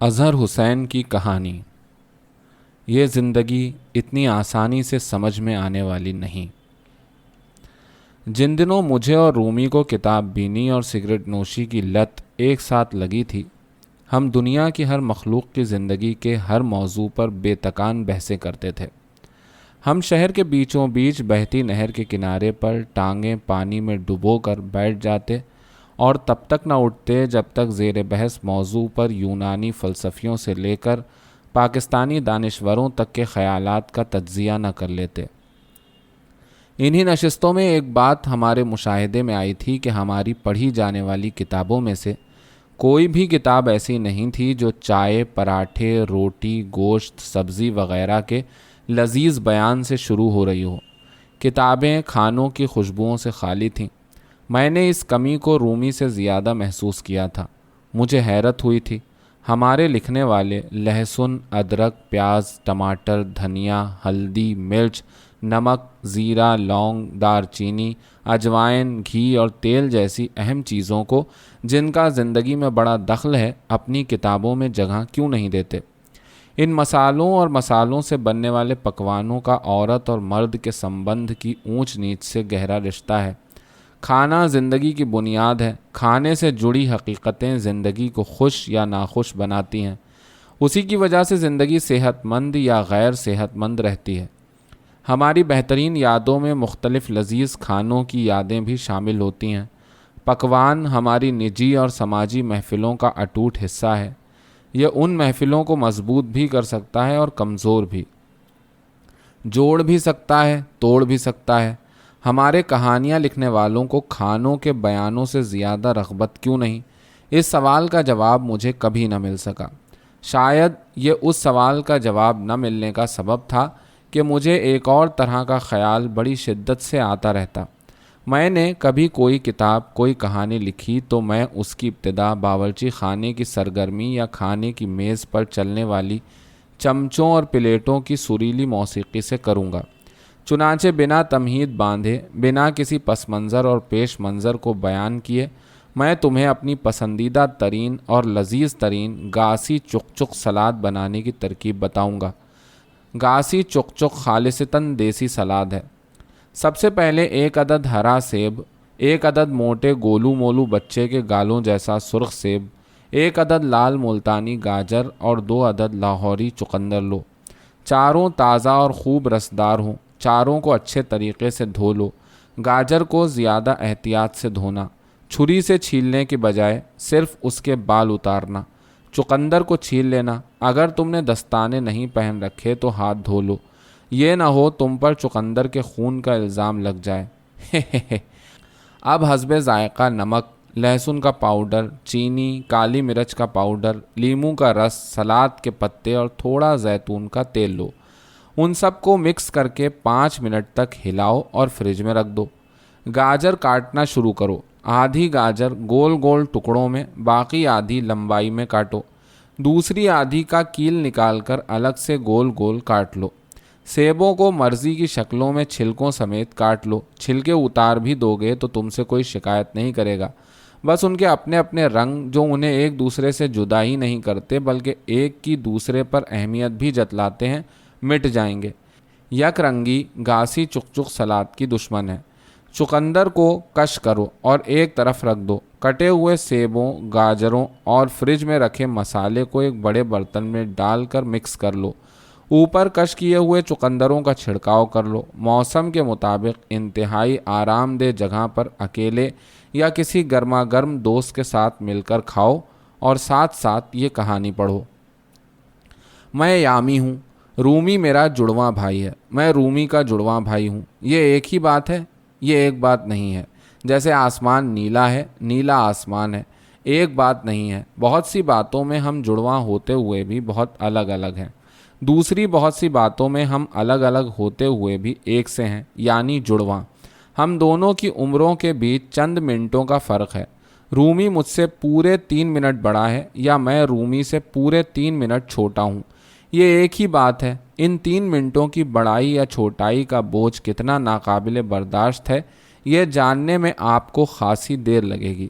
اظہر حسین کی کہانی۔ یہ زندگی اتنی آسانی سے سمجھ میں آنے والی نہیں۔ جن دنوں مجھے اور رومی کو کتاب بینی اور سگریٹ نوشی کی لت ایک ساتھ لگی تھی، ہم دنیا کی ہر مخلوق کی زندگی کے ہر موضوع پر بے تکان بحثیں کرتے تھے۔ ہم شہر کے بیچوں بیچ بہتی نہر کے کنارے پر ٹانگیں پانی میں ڈبو کر بیٹھ جاتے اور تب تک نہ اٹھتے جب تک زیر بحث موضوع پر یونانی فلسفیوں سے لے کر پاکستانی دانشوروں تک کے خیالات کا تجزیہ نہ کر لیتے۔ انہی نشستوں میں ایک بات ہمارے مشاہدے میں آئی تھی کہ ہماری پڑھی جانے والی کتابوں میں سے کوئی بھی کتاب ایسی نہیں تھی جو چائے، پراٹھے، روٹی، گوشت، سبزی وغیرہ کے لذیذ بیان سے شروع ہو رہی ہو۔ کتابیں کھانوں کی خوشبوؤں سے خالی تھیں۔ میں نے اس کمی کو رومی سے زیادہ محسوس کیا تھا۔ مجھے حیرت ہوئی تھی، ہمارے لکھنے والے لہسن، ادرک، پیاز، ٹماٹر، دھنیا، ہلدی، مرچ، نمک، زیرہ، لونگ، دار چینی، اجوائن، گھی اور تیل جیسی اہم چیزوں کو جن کا زندگی میں بڑا دخل ہے اپنی کتابوں میں جگہ کیوں نہیں دیتے؟ ان مسالوں اور مسالوں سے بننے والے پکوانوں کا عورت اور مرد کے سمبندھ کی اونچ نیچ سے گہرا رشتہ ہے۔ کھانا زندگی کی بنیاد ہے۔ کھانے سے جڑی حقیقتیں زندگی کو خوش یا ناخوش بناتی ہیں۔ اسی کی وجہ سے زندگی صحت مند یا غیر صحت مند رہتی ہے۔ ہماری بہترین یادوں میں مختلف لذیذ کھانوں کی یادیں بھی شامل ہوتی ہیں۔ پکوان ہماری نجی اور سماجی محفلوں کا اٹوٹ حصہ ہے۔ یہ ان محفلوں کو مضبوط بھی کر سکتا ہے اور کمزور بھی، جوڑ بھی سکتا ہے، توڑ بھی سکتا ہے۔ ہمارے کہانیاں لکھنے والوں کو کھانوں کے بیانوں سے زیادہ رغبت کیوں نہیں؟ اس سوال کا جواب مجھے کبھی نہ مل سکا۔ شاید یہ اس سوال کا جواب نہ ملنے کا سبب تھا کہ مجھے ایک اور طرح کا خیال بڑی شدت سے آتا رہتا۔ میں نے کبھی کوئی کتاب، کوئی کہانی لکھی تو میں اس کی ابتدا باورچی خانے کی سرگرمی یا کھانے کی میز پر چلنے والی چمچوں اور پلیٹوں کی سریلی موسیقی سے کروں گا۔ چنانچہ بنا تمہید باندھے، بنا کسی پس منظر اور پیش منظر کو بیان کیے، میں تمہیں اپنی پسندیدہ ترین اور لذیذ ترین گاسی چک چک سلاد بنانے کی ترکیب بتاؤں گا۔ گاسی چک چک خالصتاً دیسی سلاد ہے۔ سب سے پہلے ایک عدد ہرا سیب، ایک عدد موٹے گولو مولو بچے کے گالوں جیسا سرخ سیب، ایک عدد لال ملتانی گاجر اور 2 عدد لاہوری چقندر لو۔ چاروں تازہ اور خوب رسدار ہوں۔ چاروں کو اچھے طریقے سے دھو لو۔ گاجر کو زیادہ احتیاط سے دھونا، چھری سے چھیلنے کی بجائے صرف اس کے بال اتارنا۔ چقندر کو چھیل لینا، اگر تم نے دستانے نہیں پہن رکھے تو ہاتھ دھو لو، یہ نہ ہو تم پر چقندر کے خون کا الزام لگ جائے۔ اب حسب ذائقہ نمک، لہسن کا پاؤڈر، چینی، کالی مرچ کا پاؤڈر، لیموں کا رس، سلاد کے پتے اور تھوڑا زیتون کا تیل لو۔ ان سب کو مکس کر کے 5 منٹ تک ہلاؤ اور فریج میں رکھ دو۔ گاجر کاٹنا شروع کرو۔ آدھی گاجر گول گول ٹکڑوں میں، باقی آدھی لمبائی میں کاٹو۔ دوسری آدھی کا کیل نکال کر الگ سے گول گول کاٹ لو۔ سیبوں کو مرضی کی شکلوں میں چھلکوں سمیت کاٹ لو۔ چھلکے اتار بھی دو گے تو تم سے کوئی شکایت نہیں کرے گا۔ بس ان کے اپنے اپنے رنگ جو انہیں ایک دوسرے سے جدا ہی نہیں کرتے بلکہ ایک کی دوسرے پر اہمیت بھی جتلاتے ہیں، مٹ جائیں گے۔ یک رنگی گاسی چک چک سلاد کی دشمن ہے۔ چقندر کو کش کرو اور ایک طرف رکھ دو۔ کٹے ہوئے سیبوں، گاجروں اور فریج میں رکھے مسالے کو ایک بڑے برتن میں ڈال کر مکس کر لو۔ اوپر کش کیے ہوئے چقندروں کا چھڑکاؤ کر لو۔ موسم کے مطابق انتہائی آرام دہ جگہ پر اکیلے یا کسی گرما گرم دوست کے ساتھ مل کر کھاؤ اور ساتھ ساتھ یہ کہانی پڑھو۔ میں یامی ہوں، رومی میرا جڑواں بھائی ہے۔ میں رومی کا جڑواں بھائی ہوں۔ یہ ایک ہی بات ہے؟ یہ ایک بات نہیں ہے۔ جیسے آسمان نیلا ہے، نیلا آسمان ہے، ایک بات نہیں ہے۔ بہت سی باتوں میں ہم جڑواں ہوتے ہوئے بھی بہت الگ الگ ہیں۔ دوسری بہت سی باتوں میں ہم الگ الگ ہوتے ہوئے بھی ایک سے ہیں، یعنی جڑواں۔ ہم دونوں کی عمروں کے بیچ چند منٹوں کا فرق ہے۔ رومی مجھ سے پورے 3 منٹ بڑا ہے یا میں رومی سے پورے 3 منٹ چھوٹا ہوں۔ یہ ایک ہی بات ہے۔ ان 3 منٹوں کی بڑائی یا چھوٹائی کا بوجھ کتنا ناقابل برداشت ہے، یہ جاننے میں آپ کو خاصی دیر لگے گی۔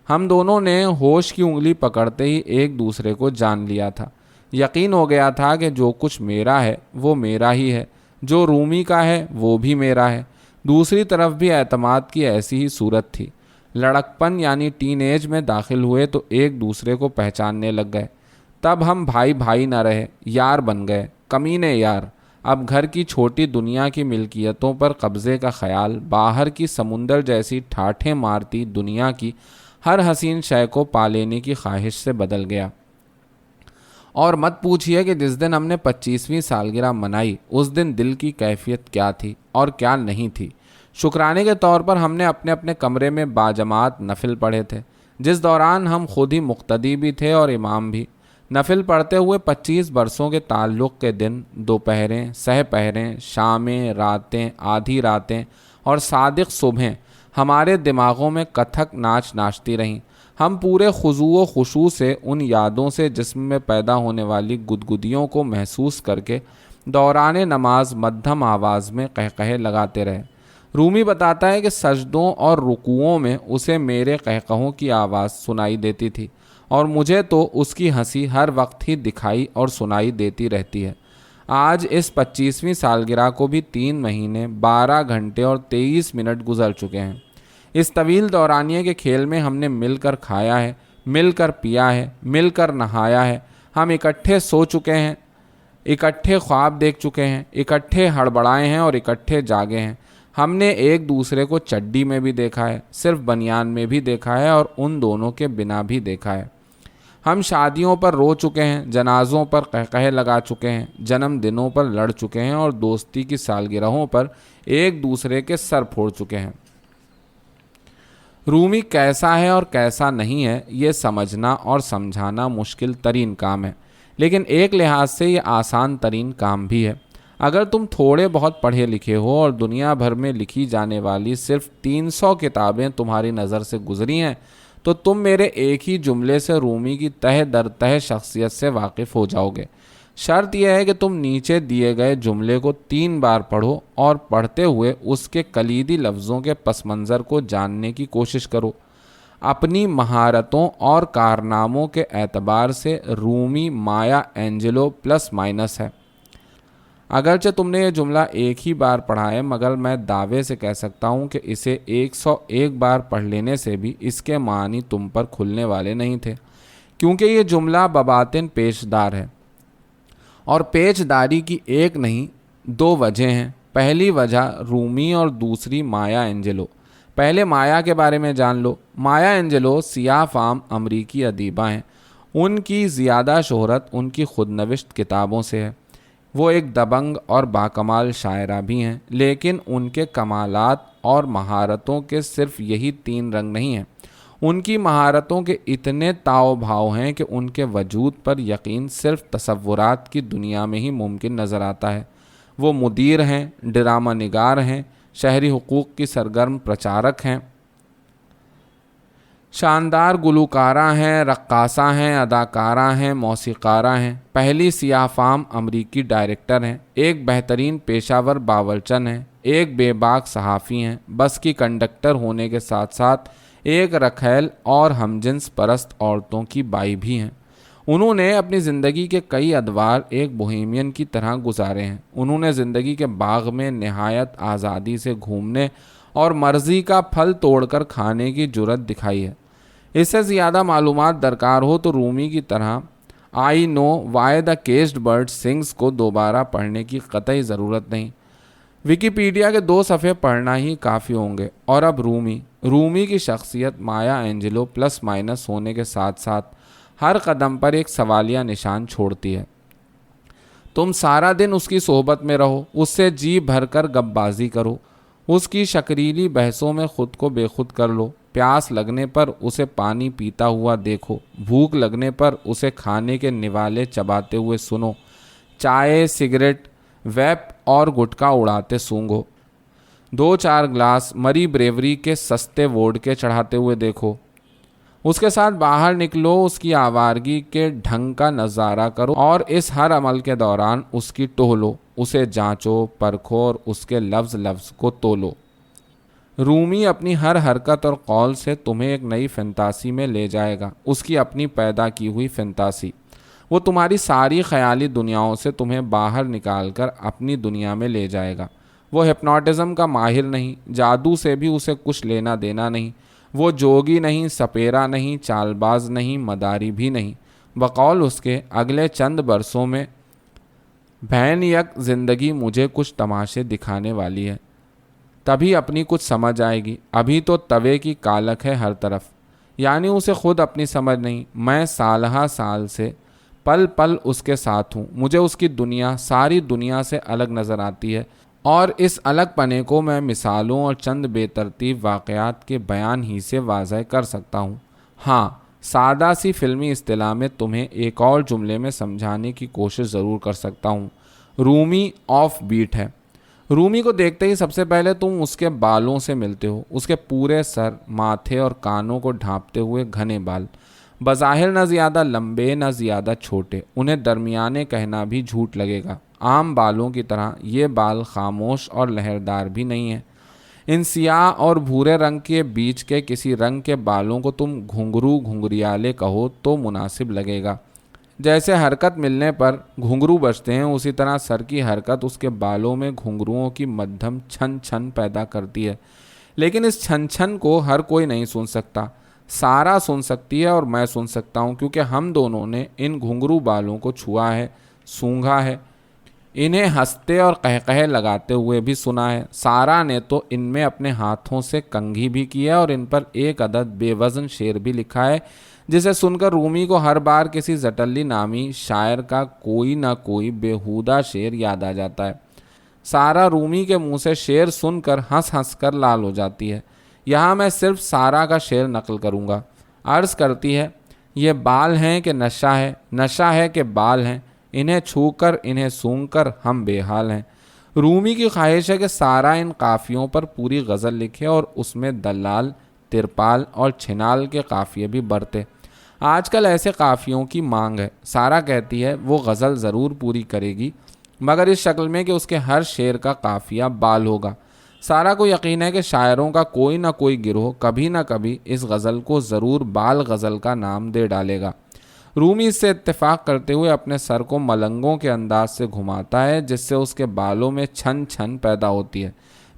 ہم دونوں نے ہوش کی انگلی پکڑتے ہی ایک دوسرے کو جان لیا تھا۔ یقین ہو گیا تھا کہ جو کچھ میرا ہے وہ میرا ہی ہے، جو رومی کا ہے وہ بھی میرا ہے۔ دوسری طرف بھی اعتماد کی ایسی ہی صورت تھی۔ لڑکپن یعنی ٹین ایج میں داخل ہوئے تو ایک دوسرے کو پہچاننے لگ گئے۔ تب ہم بھائی بھائی نہ رہے، یار بن گئے، کمینے یار۔ اب گھر کی چھوٹی دنیا کی ملکیتوں پر قبضے کا خیال باہر کی سمندر جیسی ٹھاٹھیں مارتی دنیا کی ہر حسین شے کو پا لینے کی خواہش سے بدل گیا۔ اور مت پوچھئے کہ جس دن ہم نے 25ویں سالگرہ منائی اس دن دل کی کیفیت کیا تھی اور کیا نہیں تھی۔ شکرانے کے طور پر ہم نے اپنے اپنے کمرے میں باجماعت نفل پڑھے تھے، جس دوران ہم خود ہی مقتدی بھی تھے اور امام بھی۔ نفل پڑھتے ہوئے 25 برسوں کے تعلق کے دن، دوپہریں، سہ پہریں، شامیں، راتیں، آدھی راتیں اور صادق صبحیں ہمارے دماغوں میں کتھک ناچ ناچتی رہیں۔ ہم پورے خضوع و خشوع سے ان یادوں سے جسم میں پیدا ہونے والی گدگدیوں کو محسوس کر کے دوران نماز مدھم آواز میں قہقہے لگاتے رہے۔ رومی بتاتا ہے کہ سجدوں اور رکوعوں میں اسے میرے قہقہوں کی آواز سنائی دیتی تھی، اور مجھے تو اس کی ہنسی ہر وقت ہی دکھائی اور سنائی دیتی رہتی ہے۔ آج اس 25ویں سالگرہ کو بھی 3 مہینے 12 گھنٹے اور 23 منٹ گزر چکے ہیں۔ اس طویل دورانیے کے کھیل میں ہم نے مل کر کھایا ہے، مل کر پیا ہے، مل کر نہایا ہے۔ ہم اکٹھے سو چکے ہیں، اکٹھے خواب دیکھ چکے ہیں، اکٹھے ہڑبڑائے ہیں اور اکٹھے جاگے ہیں۔ ہم نے ایک دوسرے کو چڈی میں بھی دیکھا ہے، صرف بنیان میں بھی دیکھا ہے اور ان دونوں کے بنا بھی دیکھا ہے۔ ہم شادیوں پر رو چکے ہیں، جنازوں پر قہقہے لگا چکے ہیں، جنم دنوں پر لڑ چکے ہیں اور دوستی کی سالگرہوں پر ایک دوسرے کے سر پھوڑ چکے ہیں۔ رومی کیسا ہے اور کیسا نہیں ہے یہ سمجھنا اور سمجھانا مشکل ترین کام ہے، لیکن ایک لحاظ سے یہ آسان ترین کام بھی ہے۔ اگر تم تھوڑے بہت پڑھے لکھے ہو اور دنیا بھر میں لکھی جانے والی صرف 300 کتابیں تمہاری نظر سے گزری ہیں تو تم میرے ایک ہی جملے سے رومی کی تہ در تہ شخصیت سے واقف ہو جاؤ گے۔ شرط یہ ہے کہ تم نیچے دیے گئے جملے کو 3 بار پڑھو اور پڑھتے ہوئے اس کے کلیدی لفظوں کے پس منظر کو جاننے کی کوشش کرو۔ اپنی مہارتوں اور کارناموں کے اعتبار سے رومی مایا اینجلو پلس مائنس ہے۔ اگرچہ تم نے یہ جملہ ایک ہی بار پڑھا ہے، مگر میں دعوے سے کہہ سکتا ہوں کہ اسے 101 بار پڑھ لینے سے بھی اس کے معنی تم پر کھلنے والے نہیں تھے، کیونکہ یہ جملہ بباطن پیچدار ہے۔ اور پیچ داری کی ایک نہیں 2 وجہ ہیں۔ پہلی وجہ رومی اور دوسری مایا اینجلو۔ پہلے مایا کے بارے میں جان لو۔ مایا اینجلو سیاہ فام امریکی ادیبہ ہیں۔ ان کی زیادہ شہرت ان کی خود نوشت کتابوں سے ہے۔ وہ ایک دبنگ اور باکمال شاعرہ بھی ہیں، لیکن ان کے کمالات اور مہارتوں کے صرف یہی 3 رنگ نہیں ہیں۔ ان کی مہارتوں کے اتنے تاؤ بھاؤ ہیں کہ ان کے وجود پر یقین صرف تصورات کی دنیا میں ہی ممکن نظر آتا ہے۔ وہ مدیر ہیں، ڈرامہ نگار ہیں، شہری حقوق کی سرگرم پرچارک ہیں، شاندار گلوکارہ ہیں، رقاصہ ہیں، اداکارہ ہیں، موسیقارہ ہیں، پہلی سیاہ فام امریکی ڈائریکٹر ہیں، ایک بہترین پیشہ ور باورچن ہیں، ایک بے باک صحافی ہیں، بس کی کنڈکٹر ہونے کے ساتھ ساتھ ایک رکھیل اور ہمجنس پرست عورتوں کی بائی بھی ہیں۔ انہوں نے اپنی زندگی کے کئی ادوار ایک بوہیمین کی طرح گزارے ہیں۔ انہوں نے زندگی کے باغ میں نہایت آزادی سے گھومنے اور مرضی کا پھل توڑ کر کھانے کی جرت دکھائی ہے۔ اس سے زیادہ معلومات درکار ہو تو رومی کی طرح آئی نو وائی دا کیجڈ برڈ سنگز کو دوبارہ پڑھنے کی قطعی ضرورت نہیں۔ ویکیپیڈیا کے 2 صفحے پڑھنا ہی کافی ہوں گے۔ اور اب رومی کی شخصیت مایا اینجلو پلس مائنس ہونے کے ساتھ ساتھ ہر قدم پر ایک سوالیہ نشان چھوڑتی ہے۔ تم سارا دن اس کی صحبت میں رہو، اس سے جی بھر کر گپ بازی کرو، اس کی شکریلی بحثوں میں خود کو بے خود کر لو، پیاس لگنے پر اسے پانی پیتا ہوا دیکھو، بھوک لگنے پر اسے کھانے کے نوالے چباتے ہوئے سنو، چائے، سگریٹ، ویپ اور گٹکا اڑاتے سونگھو، 2-4 گلاس مری بریوری کے سستے ووڈکے چڑھاتے ہوئے دیکھو، اس کے ساتھ باہر نکلو، اس کی آوارگی کے ڈھنگ کا نظارہ کرو اور اس ہر عمل کے دوران اس کی ٹہلو، اسے جانچو، پرکھو اور اس کے لفظ کو تولو۔ رومی اپنی ہر حرکت اور قول سے تمہیں ایک نئی فنتاسی میں لے جائے گا، اس کی اپنی پیدا کی ہوئی فنتاسی۔ وہ تمہاری ساری خیالی دنیاؤں سے تمہیں باہر نکال کر اپنی دنیا میں لے جائے گا۔ وہ ہپنوٹزم کا ماہر نہیں، جادو سے بھی اسے کچھ لینا دینا نہیں، وہ جوگی نہیں، سپیرا نہیں، چال باز نہیں، مداری بھی نہیں۔ بقول اس کے اگلے چند برسوں میں بہن یک زندگی مجھے کچھ تماشے دکھانے والی ہے، تبھی اپنی کچھ سمجھ آئے گی۔ ابھی تو توے کی کالک ہے ہر طرف، یعنی اسے خود اپنی سمجھ نہیں۔ میں سالہ سال سے پل پل اس کے ساتھ ہوں، مجھے اس کی دنیا ساری دنیا سے الگ نظر آتی ہے، اور اس الگ پنے کو میں مثالوں اور چند بے ترتیب واقعات کے بیان ہی سے واضح کر سکتا ہوں۔ ہاں، سادہ سی فلمی اصطلاح میں تمہیں ایک اور جملے میں سمجھانے کی کوشش ضرور کر سکتا ہوں۔ رومی آف بیٹ ہے۔ رومی کو دیکھتے ہی سب سے پہلے تم اس کے بالوں سے ملتے ہو، اس کے پورے سر، ماتھے اور کانوں کو ڈھانپتے ہوئے گھنے بال، بظاہر نہ زیادہ لمبے نہ زیادہ چھوٹے، انہیں درمیانے کہنا بھی جھوٹ لگے گا۔ عام بالوں کی طرح یہ بال خاموش اور لہردار بھی نہیں ہیں۔ ان سیاہ اور بھورے رنگ کے بیچ کے کسی رنگ کے بالوں کو تم گھنگرو گھنگریالے کہو تو مناسب لگے گا۔ جیسے حرکت ملنے پر گھنگرو بجتے ہیں، اسی طرح سر کی حرکت اس کے بالوں میں گھنگروؤں کی مدھم چھن چھن پیدا کرتی ہے، لیکن اس چھن چھن کو ہر کوئی نہیں سن سکتا۔ سارا سن سکتی ہے اور میں سن سکتا ہوں، کیونکہ ہم دونوں نے ان گھنگرو بالوں کو چھوا ہے، سونگھا ہے، انہیں ہنستے اور قہقہے لگاتے ہوئے بھی سنا ہے۔ سارا نے تو ان میں اپنے ہاتھوں سے کنگھی بھی کی ہے اور ان پر ایک عدد بے وزن شعر بھی لکھا ہے، جسے سن کر رومی کو ہر بار کسی زٹلی نامی شاعر کا کوئی نہ کوئی بیہودہ شعر یاد آ جاتا ہے۔ سارا رومی کے منہ سے شعر سن کر ہنس ہنس کر لال ہو جاتی ہے۔ یہاں میں صرف سارا کا شعر نقل کروں گا۔ عرض کرتی ہے، یہ بال ہیں کہ نشہ ہے، نشہ ہے کہ بال ہیں، انہیں چھو کر انہیں سونگ کر ہم بے حال ہیں۔ رومی کی خواہش ہے کہ سارا ان قافیوں پر پوری غزل لکھے اور اس میں دلال، ترپال اور چھنال کے قافیے بھی برتے۔ آج کل ایسے قافیوں کی مانگ ہے۔ سارا کہتی ہے وہ غزل ضرور پوری کرے گی، مگر اس شکل میں کہ اس کے ہر شعر کا قافیہ بال ہوگا۔ سارا کو یقین ہے کہ شاعروں کا کوئی نہ کوئی گروہ کبھی نہ کبھی اس غزل کو ضرور بال غزل کا نام دے ڈالے گا۔ رومی اس سے اتفاق کرتے ہوئے اپنے سر کو ملنگوں کے انداز سے گھماتا ہے، جس سے اس کے بالوں میں چھن چھن پیدا ہوتی ہے۔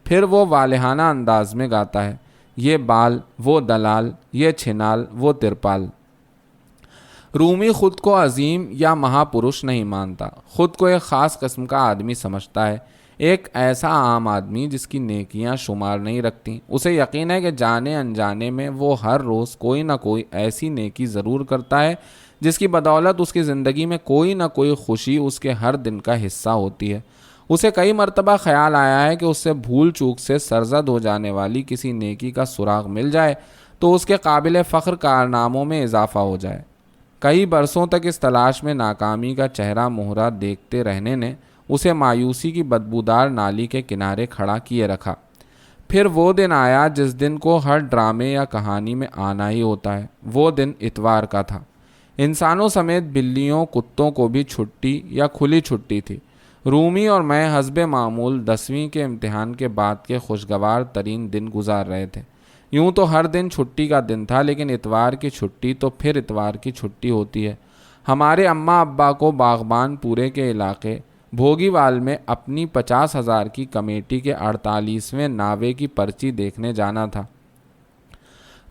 پھر وہ والہانہ انداز میں گاتا ہے، یہ بال، وہ دلال، یہ چھنال، وہ ترپال۔ رومی خود کو عظیم یا مہا پرش نہیں مانتا، خود کو ایک خاص قسم کا آدمی سمجھتا ہے، ایک ایسا عام آدمی جس کی نیکیاں شمار نہیں رکھتی۔ اسے یقین ہے کہ جانے انجانے میں وہ ہر روز کوئی نہ کوئی ایسی نیکی ضرور کرتا ہے جس کی بدولت اس کی زندگی میں کوئی نہ کوئی خوشی اس کے ہر دن کا حصہ ہوتی ہے۔ اسے کئی مرتبہ خیال آیا ہے کہ اس سے بھول چوک سے سرزد ہو جانے والی کسی نیکی کا سراغ مل جائے تو اس کے قابل فخر کارناموں میں اضافہ ہو جائے۔ کئی برسوں تک اس تلاش میں ناکامی کا چہرہ مہرہ دیکھتے رہنے نے اسے مایوسی کی بدبودار نالی کے کنارے کھڑا کیے رکھا۔ پھر وہ دن آیا جس دن کو ہر ڈرامے یا کہانی میں آنا ہی ہوتا ہے۔ وہ دن اتوار کا تھا۔ انسانوں سمیت بلیوں، کتوں کو بھی چھٹی یا کھلی چھٹی تھی۔ رومی اور میں حسب معمول 10ویں کے امتحان کے بعد کے خوشگوار ترین دن گزار رہے تھے۔ یوں تو ہر دن چھٹی کا دن تھا، لیکن اتوار کی چھٹی تو پھر اتوار کی چھٹی ہوتی ہے۔ ہمارے اماں ابا کو باغبان پورے کے علاقے بھوگی وال میں اپنی 50,000 کی کمیٹی کے 48ویں ناوے کی پرچی دیکھنے جانا تھا۔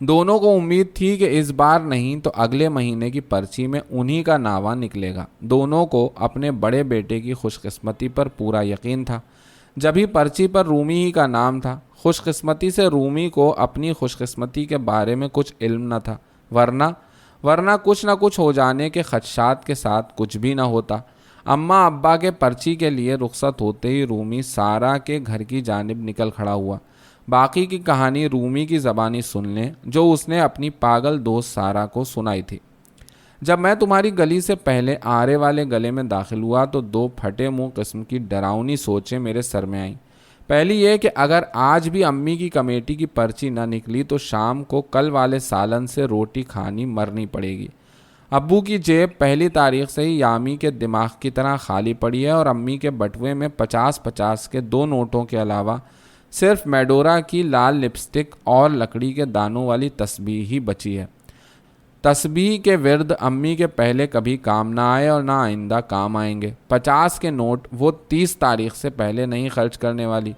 دونوں کو امید تھی کہ اس بار نہیں تو اگلے مہینے کی پرچی میں انہی کا ناوا نکلے گا۔ دونوں کو اپنے بڑے بیٹے کی خوش قسمتی پر پورا یقین تھا۔ جبھی پرچی پر رومی ہی کا نام تھا۔ خوش قسمتی سے رومی کو اپنی خوش قسمتی کے بارے میں کچھ علم نہ تھا، ورنہ کچھ نہ کچھ ہو جانے کے خدشات کے ساتھ کچھ بھی نہ ہوتا۔ اماں ابا کے پرچی کے لیے رخصت ہوتے ہی رومی سارا کے گھر کی جانب نکل کھڑا ہوا۔ باقی کی کہانی رومی کی زبانی سن لیں جو اس نے اپنی پاگل دوست سارا کو سنائی تھی۔ جب میں تمہاری گلی سے پہلے آرے والے گلے میں داخل ہوا تو 2 پھٹے منہ قسم کی ڈراؤنی سوچیں میرے سر میں آئیں۔ پہلی یہ کہ اگر آج بھی امی کی کمیٹی کی پرچی نہ نکلی تو شام کو کل والے سالن سے روٹی کھانی مرنی پڑے گی۔ ابو کی جیب پہلی تاریخ سے ہی یامی کے دماغ کی طرح خالی پڑی ہے اور امی کے بٹوے میں 50 کے 2 نوٹوں کے علاوہ صرف میڈورا کی لال لپسٹک اور لکڑی کے دانوں والی تسبیح ہی بچی ہے۔ تسبیح کے ورد امی کے پہلے کبھی کام نہ آئے اور نہ آئندہ کام آئیں گے۔ 50 کے نوٹ وہ 30 تاریخ سے پہلے نہیں خرچ کرنے والی۔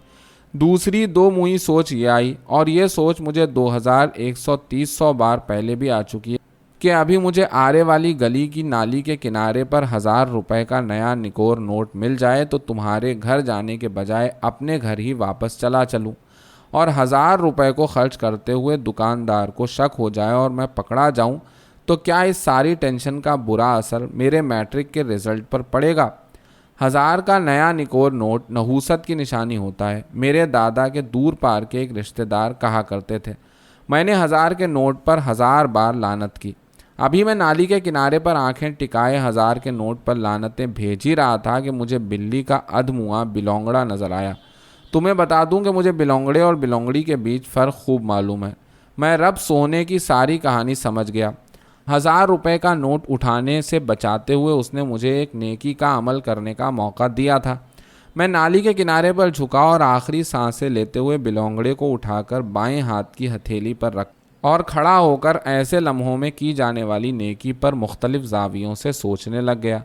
دوسری دو منہی سوچ یہ آئی، اور یہ سوچ مجھے 2130 بار پہلے بھی آ چکی ہے، کہ ابھی مجھے آرے والی گلی کی نالی کے کنارے پر 1000 روپے کا نیا نکور نوٹ مل جائے تو تمہارے گھر جانے کے بجائے اپنے گھر ہی واپس چلا چلوں، اور 1000 روپے کو خرچ کرتے ہوئے دکاندار کو شک ہو جائے اور میں پکڑا جاؤں تو کیا اس ساری ٹینشن کا برا اثر میرے میٹرک کے رزلٹ پر پڑے گا؟ 1000 کا نیا نکور نوٹ نحوست کی نشانی ہوتا ہے، میرے دادا کے دور پار کے ایک رشتہ دار کہا کرتے تھے۔ میں نے 1000 کے نوٹ پر 1000 بار لعنت کی۔ ابھی میں نالی کے کنارے پر آنکھیں ٹکائے 1000 کے نوٹ پر لعنتیں بھیج ہی رہا تھا کہ مجھے بلی کا ادھموا بلونگڑا نظر آیا۔ تمہیں بتا دوں کہ مجھے بلونگڑے اور بلونگڑی کے بیچ فرق خوب معلوم ہے۔ میں رب سونے کی ساری کہانی سمجھ گیا۔ 1000 روپے کا نوٹ اٹھانے سے بچاتے ہوئے اس نے مجھے ایک نیکی کا عمل کرنے کا موقع دیا تھا۔ میں نالی کے کنارے پر جھکا اور آخری سانسیں لیتے ہوئے بلونگڑے کو اٹھا کر بائیں ہاتھ کی ہتھیلی پر رکھ اور کھڑا ہو کر ایسے لمحوں میں کی جانے والی نیکی پر مختلف زاویوں سے سوچنے لگ گیا۔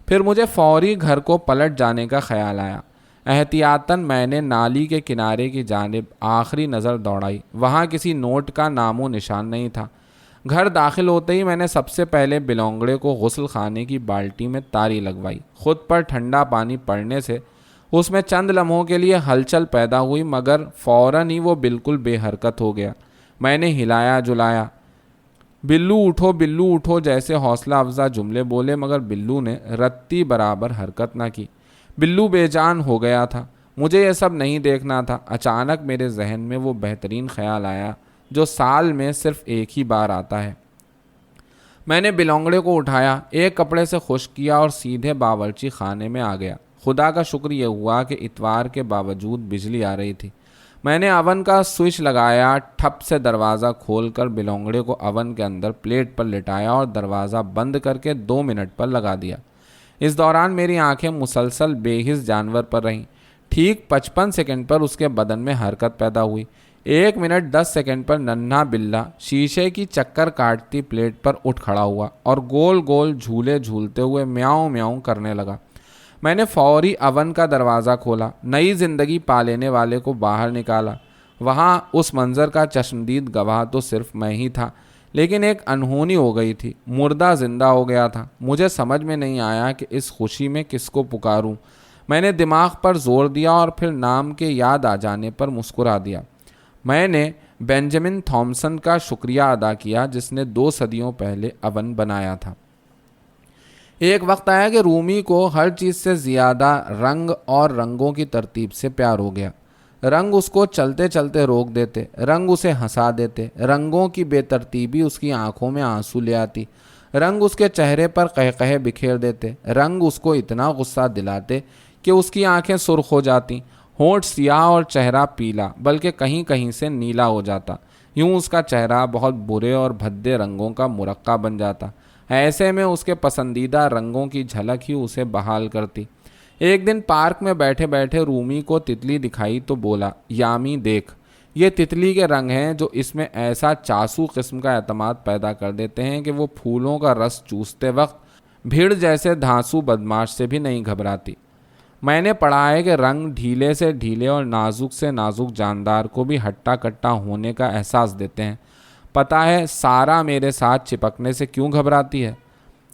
پھر مجھے فوری گھر کو پلٹ جانے کا خیال آیا۔ احتیاطاً میں نے نالی کے کنارے کی جانب آخری نظر دوڑائی، وہاں کسی نوٹ کا نام و نشان نہیں تھا۔ گھر داخل ہوتے ہی میں نے سب سے پہلے بلونگڑے کو غسل خانے کی بالٹی میں تاری لگوائی۔ خود پر ٹھنڈا پانی پڑنے سے اس میں چند لمحوں کے لیے ہلچل پیدا ہوئی، مگر فوراً ہی وہ بالکل بے حرکت ہو گیا۔ میں نے ہلایا جلایا، بلو اٹھو جیسے حوصلہ افزا جملے بولے، مگر بلو نے رتی برابر حرکت نہ کی۔ بلو بے جان ہو گیا تھا۔ مجھے یہ سب نہیں دیکھنا تھا۔ اچانک میرے ذہن میں وہ بہترین خیال آیا جو سال میں صرف ایک ہی بار آتا ہے۔ میں نے بلونگڑے کو اٹھایا، ایک کپڑے سے خشک کیا اور سیدھے باورچی خانے میں آ گیا۔ خدا کا شکر یہ ہوا کہ اتوار کے باوجود بجلی آ رہی تھی۔ میں نے اون کا سوئچ لگایا، ٹھپ سے دروازہ کھول کر بلونگڑے کو اون کے اندر پلیٹ پر لٹایا اور دروازہ بند کر کے 2 منٹ پر لگا دیا۔ اس دوران میری آنکھیں مسلسل بے حس جانور پر رہیں۔ ٹھیک 55 سیکنڈ پر اس کے بدن میں حرکت پیدا ہوئی۔ 1 منٹ 10 سیکنڈ پر ننھا بلّا شیشے کی چکر کاٹتی پلیٹ پر اٹھ کھڑا ہوا اور گول گول جھولے جھولتے ہوئے میاؤں میاؤں کرنے لگا۔ میں نے فوری اون کا دروازہ کھولا، نئی زندگی پا لینے والے کو باہر نکالا۔ وہاں اس منظر کا چشمدید گواہ تو صرف میں ہی تھا، لیکن ایک انہونی ہو گئی تھی، مردہ زندہ ہو گیا تھا۔ مجھے سمجھ میں نہیں آیا کہ اس خوشی میں کس کو پکاروں۔ میں نے دماغ پر زور دیا اور پھر نام کے یاد آ جانے پر مسکرا دیا۔ میں نے بینجامن تھامسن کا شکریہ ادا کیا جس نے 2 صدیوں پہلے اون بنایا تھا۔ ایک وقت آیا کہ رومی کو ہر چیز سے زیادہ رنگ اور رنگوں کی ترتیب سے پیار ہو گیا۔ رنگ اس کو چلتے چلتے روک دیتے، رنگ اسے ہنسا دیتے، رنگوں کی بے ترتیبی اس کی آنکھوں میں آنسو لے آتی، رنگ اس کے چہرے پر قہقہے بکھیر دیتے، رنگ اس کو اتنا غصہ دلاتے کہ اس کی آنکھیں سرخ ہو جاتی، ہونٹ سیاہ اور چہرہ پیلا بلکہ کہیں کہیں سے نیلا ہو جاتا۔ یوں اس کا چہرہ بہت برے اور بھدے رنگوں کا مرقع بن جاتا۔ ایسے میں اس کے پسندیدہ رنگوں کی جھلک ہی اسے بحال کرتی۔ ایک دن پارک میں بیٹھے بیٹھے رومی کو تتلی دکھائی تو بولا، یامی دیکھ، یہ تتلی کے رنگ ہیں جو اس میں ایسا چاسو قسم کا اعتماد پیدا کر دیتے ہیں کہ وہ پھولوں کا رس چوستے وقت بھیڑ جیسے دھانسو بدماش سے بھی نہیں گھبراتی۔ میں نے پڑھا ہے کہ رنگ ڈھیلے سے ڈھیلے اور نازک سے نازک جاندار کو بھی ہٹا کٹا ہونے کا احساس دیتے ہیں۔ پتہ ہے سارا میرے ساتھ چپکنے سے کیوں گھبراتی ہے؟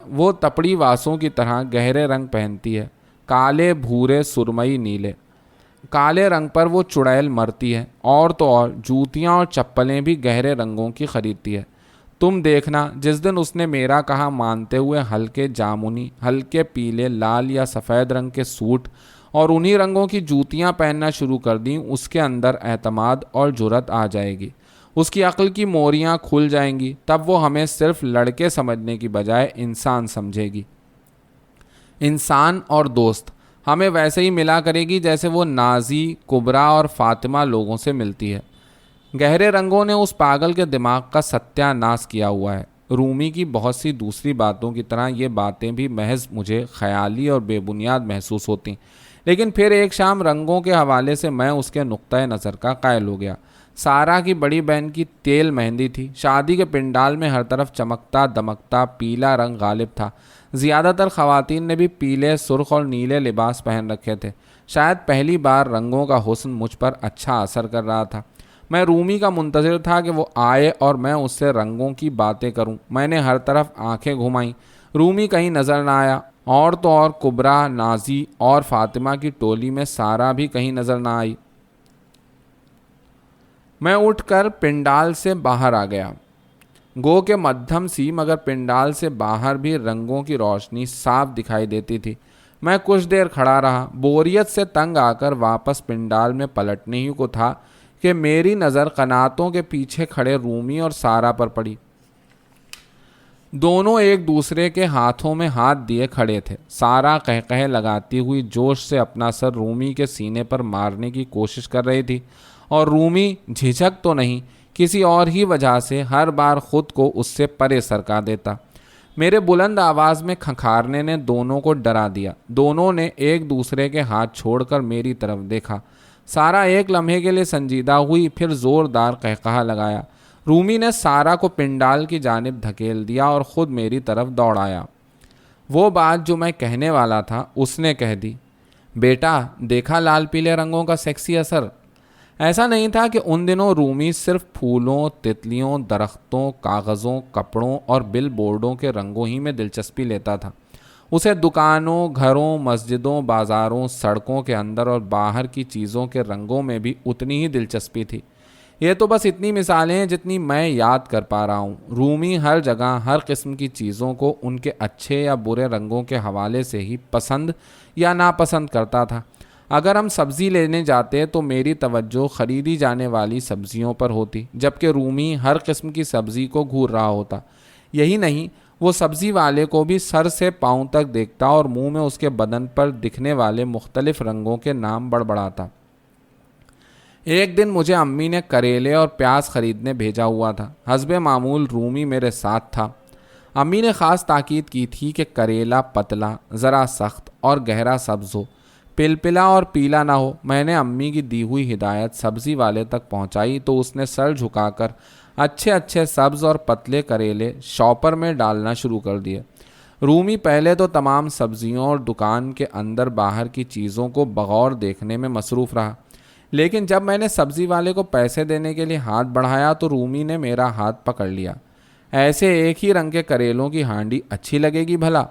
وہ تپڑی واسوں کی طرح گہرے رنگ پہنتی ہے، کالے، بھورے، سرمئی، نیلے۔ کالے رنگ پر وہ چڑیل مرتی ہے، اور تو اور جوتیاں اور چپلیں بھی گہرے رنگوں کی خریدتی ہے۔ تم دیکھنا جس دن اس نے میرا کہا مانتے ہوئے ہلکے جامنی، ہلکے پیلے، لال یا سفید رنگ کے سوٹ اور انہی رنگوں کی جوتیاں پہننا شروع کر دیں، اس کے اندر اعتماد اور جرأت آ جائے گی۔ اس کی عقل کی موریاں کھل جائیں گی، تب وہ ہمیں صرف لڑکے سمجھنے کی بجائے انسان سمجھے گی۔ انسان اور دوست ہمیں ویسے ہی ملا کرے گی جیسے وہ نازی، کبرا اور فاطمہ لوگوں سے ملتی ہے۔ گہرے رنگوں نے اس پاگل کے دماغ کا ستیہ ناش کیا ہوا ہے۔ رومی کی بہت سی دوسری باتوں کی طرح یہ باتیں بھی محض مجھے خیالی اور بے بنیاد محسوس ہوتی، لیکن پھر ایک شام رنگوں کے حوالے سے میں اس کے نقطۂ نظر کا قائل ہو گیا۔ سارا کی بڑی بہن کی تیل مہندی تھی۔ شادی کے پنڈال میں ہر طرف چمکتا دمکتا پیلا رنگ غالب تھا۔ زیادہ تر خواتین نے بھی پیلے، سرخ اور نیلے لباس پہن رکھے تھے۔ شاید پہلی بار رنگوں کا حسن مجھ پر اچھا اثر کر رہا تھا۔ میں رومی کا منتظر تھا کہ وہ آئے اور میں اس سے رنگوں کی باتیں کروں۔ میں نے ہر طرف آنکھیں گھمائیں، رومی کہیں نظر نہ آیا۔ اور تو اور کبرا، نازی اور فاطمہ کی ٹولی میں سارا بھی کہیں نظر نہ آئی۔ میں اٹھ کر پنڈال سے باہر آ گیا۔ گو کہ مدھم سی مگر پنڈال سے باہر بھی رنگوں کی روشنی صاف دکھائی دیتی تھی۔ میں کچھ دیر کھڑا رہا، بوریت سے تنگ آ کر واپس پنڈال میں پلٹنے ہی کو تھا کہ میری نظر قناتوں کے پیچھے کھڑے رومی اور سارا پر پڑی۔ دونوں ایک دوسرے کے ہاتھوں میں ہاتھ دیے کھڑے تھے۔ سارا قہقہے لگاتی ہوئی جوش سے اپنا سر رومی کے سینے پر مارنے کی کوشش کر رہی تھی، اور رومی جھجک تو نہیں، کسی اور ہی وجہ سے ہر بار خود کو اس سے پرے سرکا دیتا۔ میرے بلند آواز میں کھنکھارنے نے دونوں کو ڈرا دیا۔ دونوں نے ایک دوسرے کے ہاتھ چھوڑ کر میری طرف دیکھا۔ سارا ایک لمحے کے لیے سنجیدہ ہوئی، پھر زوردار قہقہا لگایا۔ رومی نے سارا کو پنڈال کی جانب دھکیل دیا اور خود میری طرف دوڑایا۔ وہ بات جو میں کہنے والا تھا اس نے کہہ دی۔ بیٹا، دیکھا لال پیلے رنگوں کا سیکسی اثر؟ ایسا نہیں تھا کہ ان دنوں رومی صرف پھولوں، تتلیوں، درختوں، کاغذوں، کپڑوں اور بل بورڈوں کے رنگوں ہی میں دلچسپی لیتا تھا۔ اسے دکانوں، گھروں، مسجدوں، بازاروں، سڑکوں کے اندر اور باہر کی چیزوں کے رنگوں میں بھی اتنی ہی دلچسپی تھی۔ یہ تو بس اتنی مثالیں ہیں جتنی میں یاد کر پا رہا ہوں۔ رومی ہر جگہ ہر قسم کی چیزوں کو ان کے اچھے یا برے رنگوں کے حوالے سے ہی پسند یا ناپسند کرتا تھا۔ اگر ہم سبزی لینے جاتے تو میری توجہ خریدی جانے والی سبزیوں پر ہوتی، جبکہ رومی ہر قسم کی سبزی کو گھور رہا ہوتا۔ یہی نہیں، وہ سبزی والے کو بھی سر سے پاؤں تک دیکھتا اور منہ میں اس کے بدن پر دکھنے والے مختلف رنگوں کے نام بڑبڑاتا۔ ایک دن مجھے امی نے کریلے اور پیاز خریدنے بھیجا ہوا تھا۔ حسب معمول رومی میرے ساتھ تھا۔ امی نے خاص تاکید کی تھی کہ کریلا پتلا، ذرا سخت اور گہرا سبز ہو، پلپلا اور پیلا نہ ہو۔ میں نے امی کی دی ہوئی ہدایت سبزی والے تک پہنچائی تو اس نے سر جھکا کر اچھے اچھے سبز اور پتلے کریلے شاپر میں ڈالنا شروع کر دیے۔ رومی پہلے تو تمام سبزیوں اور دکان کے اندر باہر کی چیزوں کو بغور دیکھنے میں مصروف رہا، لیکن جب میں نے سبزی والے کو پیسے دینے کے لیے ہاتھ بڑھایا تو رومی نے میرا ہاتھ پکڑ لیا۔ ایسے ایک ہی رنگ کے کریلوں کی ہانڈی اچھی لگے گی بھلا؟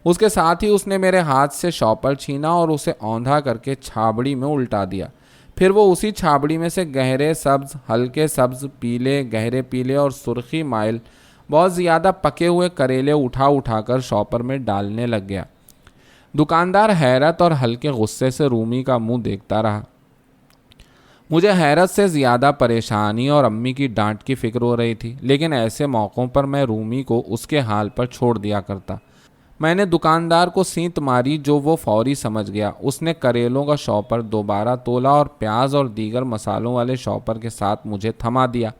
اس کے ساتھ ہی اس نے میرے ہاتھ سے شاپر چھینا اور اسے اوندھا کر کے چھابڑی میں الٹا دیا۔ پھر وہ اسی چھابڑی میں سے گہرے سبز، ہلکے سبز، پیلے، گہرے پیلے اور سرخی مائل بہت زیادہ پکے ہوئے کریلے اٹھا کر شاپر میں ڈالنے لگ گیا۔ دکاندار حیرت اور ہلکے غصے سے رومی کا منہ دیکھتا رہا۔ مجھے حیرت سے زیادہ پریشانی اور امی کی ڈانٹ کی فکر ہو رہی تھی، لیکن ایسے موقعوں پر میں رومی کو اس کے حال پر چھوڑ دیا کرتا۔ میں نے دکاندار کو سینت ماری جو وہ فوری سمجھ گیا۔ اس نے کریلوں کا شاپر دوبارہ تولا اور پیاز اور دیگر مسالوں والے شاپر کے ساتھ مجھے تھما دیا۔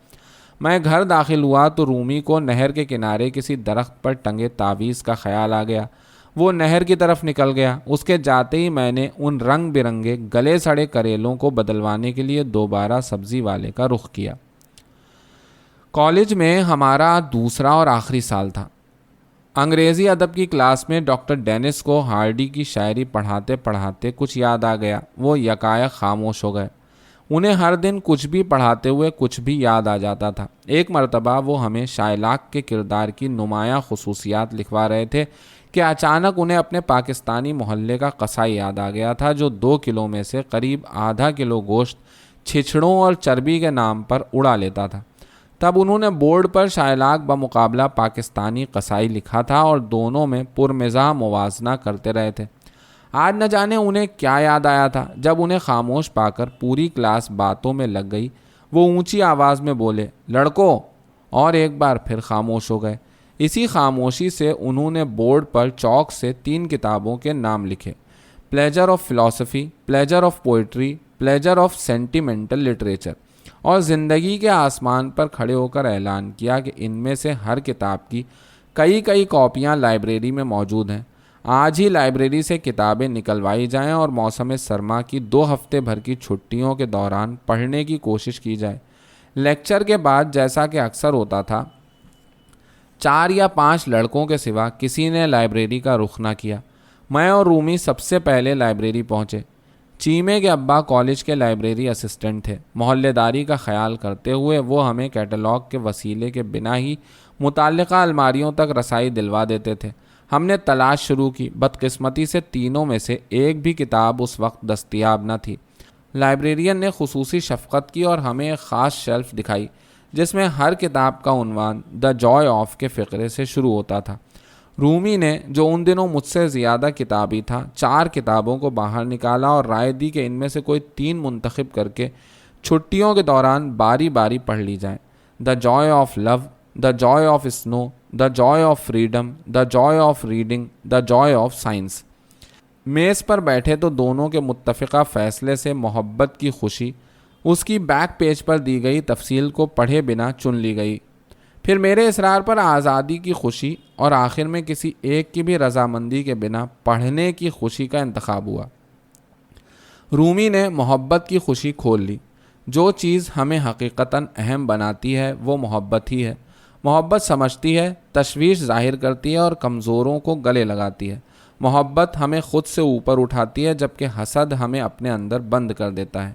میں گھر داخل ہوا تو رومی کو نہر کے کنارے کسی درخت پر ٹنگے تعویذ کا خیال آ گیا۔ وہ نہر کی طرف نکل گیا۔ اس کے جاتے ہی میں نے ان رنگ برنگے گلے سڑے کریلوں کو بدلوانے کے لیے دوبارہ سبزی والے کا رخ کیا۔ کالج میں ہمارا دوسرا اور آخری سال تھا۔ انگریزی ادب کی کلاس میں ڈاکٹر ڈینس کو ہارڈی کی شاعری پڑھاتے پڑھاتے کچھ یاد آ گیا۔ وہ یکایک خاموش ہو گئے۔ انہیں ہر دن کچھ بھی پڑھاتے ہوئے کچھ بھی یاد آ جاتا تھا۔ ایک مرتبہ وہ ہمیں شائلاک کے کردار کی نمایاں خصوصیات لکھوا رہے تھے کہ اچانک انہیں اپنے پاکستانی محلے کا قصہ یاد آ گیا تھا جو 2 کلو میں سے قریب آدھا کلو گوشت چھچڑوں اور چربی کے نام پر اڑا لیتا تھا۔ تب انہوں نے بورڈ پر شائلاک بمقابلہ پاکستانی قصائی لکھا تھا اور دونوں میں پرمزاح موازنہ کرتے رہے تھے۔ آج نہ جانے انہیں کیا یاد آیا تھا۔ جب انہیں خاموش پا کر پوری کلاس باتوں میں لگ گئی، وہ اونچی آواز میں بولے، لڑکو، اور ایک بار پھر خاموش ہو گئے۔ اسی خاموشی سے انہوں نے بورڈ پر چاک سے 3 کتابوں کے نام لکھے: pleasure of philosophy, pleasure of poetry, pleasure of sentimental literature, اور زندگی کے آسمان پر کھڑے ہو کر اعلان کیا کہ ان میں سے ہر کتاب کی کئی کاپیاں لائبریری میں موجود ہیں۔ آج ہی لائبریری سے کتابیں نکلوائی جائیں اور موسم سرما کی 2 ہفتے بھر کی چھٹیوں کے دوران پڑھنے کی کوشش کی جائے۔ لیکچر کے بعد جیسا کہ اکثر ہوتا تھا، 4 یا 5 لڑکوں کے سوا کسی نے لائبریری کا رخ نہ کیا۔ میں اور رومی سب سے پہلے لائبریری پہنچے۔ چیمے کے ابا کالج کے لائبریری اسسٹنٹ تھے۔ محلے داری کا خیال کرتے ہوئے وہ ہمیں کیٹلاگ کے وسیلے کے بنا ہی متعلقہ الماریوں تک رسائی دلوا دیتے تھے۔ ہم نے تلاش شروع کی۔ بدقسمتی سے تینوں میں سے ایک بھی کتاب اس وقت دستیاب نہ تھی۔ لائبریرین نے خصوصی شفقت کی اور ہمیں ایک خاص شیلف دکھائی جس میں ہر کتاب کا عنوان دا جوائے آف کے فقرے سے شروع ہوتا تھا۔ رومی نے، جو ان دنوں مجھ سے زیادہ کتابی تھا، 4 کتابوں کو باہر نکالا اور رائے دی کہ ان میں سے کوئی 3 منتخب کر کے چھٹیوں کے دوران باری باری پڑھ لی جائیں۔ The joy of love, the joy of snow, the joy of freedom, the joy of reading, the joy of science. میز پر بیٹھے تو دونوں کے متفقہ فیصلے سے محبت کی خوشی اس کی بیک پیج پر دی گئی تفصیل کو پڑھے بنا چن لی گئی۔ پھر میرے اصرار پر آزادی کی خوشی اور آخر میں کسی ایک کی بھی رضامندی کے بنا پڑھنے کی خوشی کا انتخاب ہوا۔ رومی نے محبت کی خوشی کھول لی۔ جو چیز ہمیں حقیقتاً اہم بناتی ہے وہ محبت ہی ہے۔ محبت سمجھتی ہے، تشویش ظاہر کرتی ہے اور کمزوروں کو گلے لگاتی ہے۔ محبت ہمیں خود سے اوپر اٹھاتی ہے جبکہ حسد ہمیں اپنے اندر بند کر دیتا ہے۔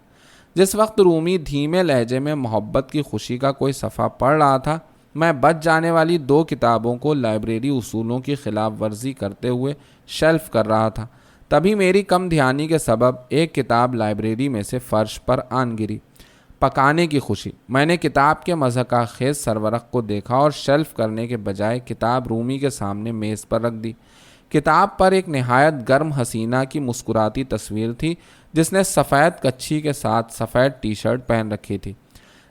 جس وقت رومی دھیمے لہجے میں محبت کی خوشی کا کوئی صفحہ پڑھ رہا تھا، میں بچ جانے والی 2 کتابوں کو لائبریری اصولوں کی خلاف ورزی کرتے ہوئے شیلف کر رہا تھا۔ تبھی میری کم دھیانی کے سبب ایک کتاب لائبریری میں سے فرش پر آن گری۔ پکانے کی خوشی۔ میں نے کتاب کے مضحکہ خیز سرورق کو دیکھا اور شیلف کرنے کے بجائے کتاب رومی کے سامنے میز پر رکھ دی۔ کتاب پر ایک نہایت گرم حسینہ کی مسکراتی تصویر تھی جس نے سفید کچھی کے ساتھ سفید ٹی شرٹ پہن رکھی تھی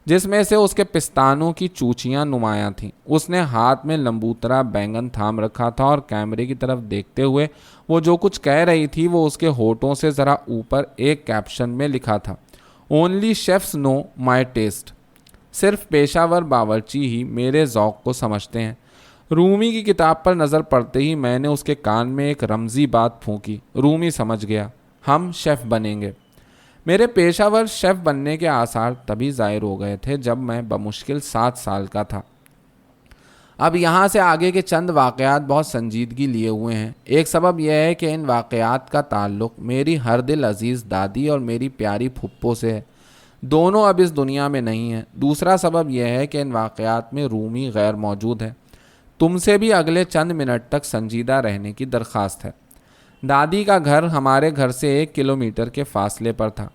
جس میں سے اس کے پستانوں کی چوچیاں نمایاں تھیں۔ اس نے ہاتھ میں لمبوترا بینگن تھام رکھا تھا اور کیمرے کی طرف دیکھتے ہوئے وہ جو کچھ کہہ رہی تھی وہ اس کے ہونٹوں سے ذرا اوپر ایک کیپشن میں لکھا تھا، اونلی شیفز نو مائی ٹیسٹ۔ صرف پیشہ ور باورچی ہی میرے ذوق کو سمجھتے ہیں۔ رومی کی کتاب پر نظر پڑتے ہی میں نے اس کے کان میں ایک رمزی بات پھونکی۔ رومی سمجھ گیا، ہم شیف بنیں گے۔ میرے پیشہ ور شیف بننے کے آثار تبھی ظاہر ہو گئے تھے جب میں بمشکل 7 سال کا تھا۔ اب یہاں سے آگے کے چند واقعات بہت سنجیدگی لیے ہوئے ہیں۔ ایک سبب یہ ہے کہ ان واقعات کا تعلق میری ہر دل عزیز دادی اور میری پیاری پھپھو سے ہے۔ دونوں اب اس دنیا میں نہیں ہیں۔ دوسرا سبب یہ ہے کہ ان واقعات میں رومی غیر موجود ہے۔ تم سے بھی اگلے چند منٹ تک سنجیدہ رہنے کی درخواست ہے۔ دادی کا گھر ہمارے گھر سے 1 کلومیٹر کے فاصلے پر تھا۔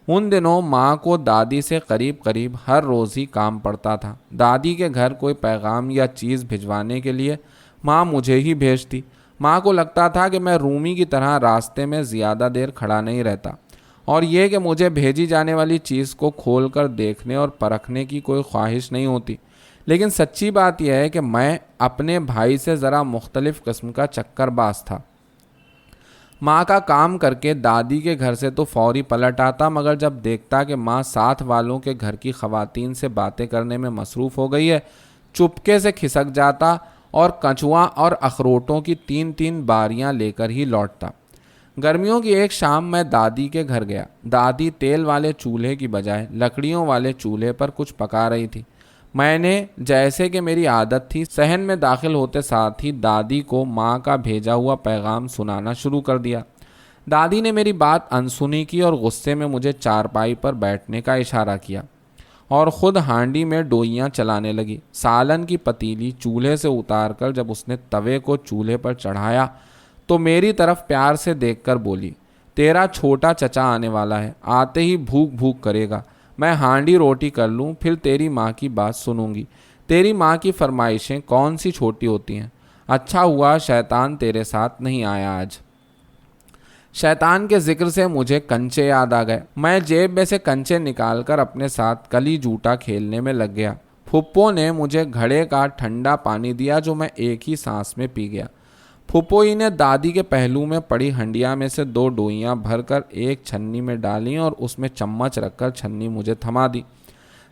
ان دنوں ماں کو دادی سے قریب ہر روز ہی کام پڑتا تھا۔ دادی کے گھر کوئی پیغام یا چیز بھجوانے کے لیے ماں مجھے ہی بھیجتی۔ ماں کو لگتا تھا کہ میں رومی کی طرح راستے میں زیادہ دیر کھڑا نہیں رہتا اور یہ کہ مجھے بھیجی جانے والی چیز کو کھول کر دیکھنے اور پرکھنے کی کوئی خواہش نہیں ہوتی۔ لیکن سچی بات یہ ہے کہ میں اپنے بھائی سے ذرا مختلف قسم کا چکر باز تھا۔ ماں کا کام کر کے دادی کے گھر سے تو فوری پلٹ آتا، مگر جب دیکھتا کہ ماں ساتھ والوں کے گھر کی خواتین سے باتیں کرنے میں مصروف ہو گئی ہے، چپکے سے کھسک جاتا اور کچواں اور اخروٹوں کی 3 باریاں لے کر ہی لوٹتا۔ گرمیوں کی ایک شام میں دادی کے گھر گیا۔ دادی تیل والے چولہے کی بجائے لکڑیوں والے چولہے پر کچھ پکا رہی تھی۔ میں نے، جیسے کہ میری عادت تھی، صحن میں داخل ہوتے ساتھ ہی دادی کو ماں کا بھیجا ہوا پیغام سنانا شروع کر دیا۔ دادی نے میری بات انسنی کی اور غصے میں مجھے چارپائی پر بیٹھنے کا اشارہ کیا اور خود ہانڈی میں ڈوئیاں چلانے لگی۔ سالن کی پتیلی چولہے سے اتار کر جب اس نے توے کو چولہے پر چڑھایا تو میری طرف پیار سے دیکھ کر بولی، تیرا چھوٹا چچا آنے والا ہے، آتے ہی بھوک بھوک کرے گا۔ میں ہانڈی روٹی کر لوں پھر تیری ماں کی بات سنوں گی۔ تیری ماں کی فرمائشیں کون سی چھوٹی ہوتی ہیں؟ اچھا ہوا شیطان تیرے ساتھ نہیں آیا آج۔ شیطان کے ذکر سے مجھے کنچے یاد آ گئے۔ میں جیب میں سے کنچے نکال کر اپنے ساتھ کلی جوٹا کھیلنے میں لگ گیا۔ پھپھو نے مجھے گھڑے کا ٹھنڈا پانی دیا جو میں ایک ہی سانس میں پی گیا۔ پھپھو ہی نے دادی کے پہلو میں پڑی ہنڈیا میں سے 2 ڈوئیاں بھر کر ایک چھنی میں ڈالیں اور اس میں چمچ رکھ کر چھنی مجھے تھما دی۔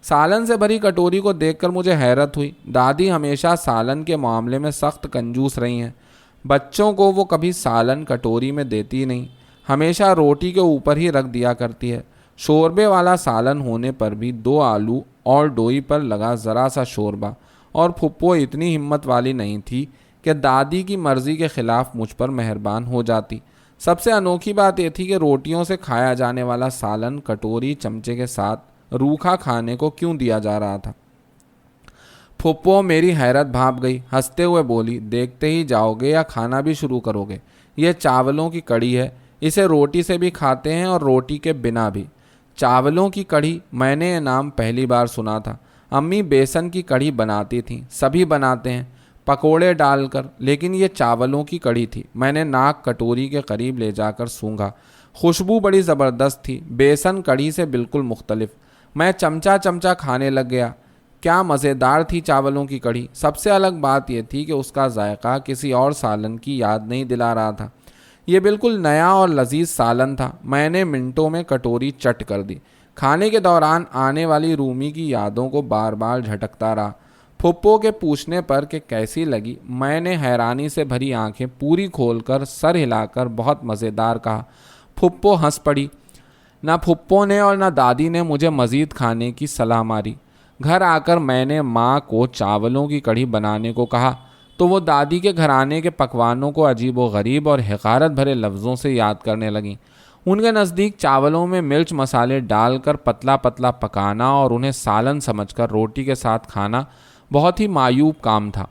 سالن سے بھری کٹوری کو دیکھ کر مجھے حیرت ہوئی۔ دادی ہمیشہ سالن کے معاملے میں سخت کنجوس رہی ہیں۔ بچوں کو وہ کبھی سالن کٹوری میں دیتی نہیں، ہمیشہ روٹی کے اوپر ہی رکھ دیا کرتی ہے۔ شوربے والا سالن ہونے پر بھی 2 آلو اور ڈوئی پر لگا ذرا سا شوربہ، اور پھپھو اتنی ہمت والی نہیں تھی کہ دادی کی مرضی کے خلاف مجھ پر مہربان ہو جاتی۔ سب سے انوکھی بات یہ تھی کہ روٹیوں سے کھایا جانے والا سالن کٹوری چمچے کے ساتھ روکھا کھانے کو کیوں دیا جا رہا تھا۔ پھپھو میری حیرت بھانپ گئی، ہنستے ہوئے بولی، دیکھتے ہی جاؤ گے یا کھانا بھی شروع کرو گے؟ یہ چاولوں کی کڑھی ہے، اسے روٹی سے بھی کھاتے ہیں اور روٹی کے بنا بھی۔ چاولوں کی کڑھی؟ میں نے یہ نام پہلی بار سنا تھا۔ امی بیسن کی کڑھی بناتی تھیں، سبھی بناتے ہیں پکوڑے ڈال کر، لیکن یہ چاولوں کی کڑھی تھی۔ میں نے ناک کٹوری کے قریب لے جا کر سونگھا، خوشبو بڑی زبردست تھی، بیسن کڑھی سے بالکل مختلف۔ میں چمچہ چمچہ کھانے لگ گیا۔ کیا مزیدار تھی چاولوں کی کڑھی! سب سے الگ بات یہ تھی کہ اس کا ذائقہ کسی اور سالن کی یاد نہیں دلا رہا تھا، یہ بالکل نیا اور لذیذ سالن تھا۔ میں نے منٹوں میں کٹوری چٹ کر دی، کھانے کے دوران آنے والی رومی کی یادوں کو بار بار جھٹکتا رہا۔ پھپھو کے پوچھنے پر کہ کیسی لگی، میں نے حیرانی سے بھری آنکھیں پوری کھول کر سر ہلا کر بہت مزیدار کہا۔ پھپھو ہنس پڑی۔ نہ پھپھو نے اور نہ دادی نے مجھے مزید کھانے کی صلاح ماری۔ گھر آ کر میں نے ماں کو چاولوں کی کڑھی بنانے کو کہا تو وہ دادی کے گھرانے کے پکوانوں کو عجیب و غریب اور حقارت بھرے لفظوں سے یاد کرنے لگیں۔ ان کے نزدیک چاولوں میں مرچ مسالے ڈال کر پتلا پتلا پکانا اور انہیں سالن سمجھ کر روٹی کے ساتھ کھانا بہت ہی معیوب کام تھا۔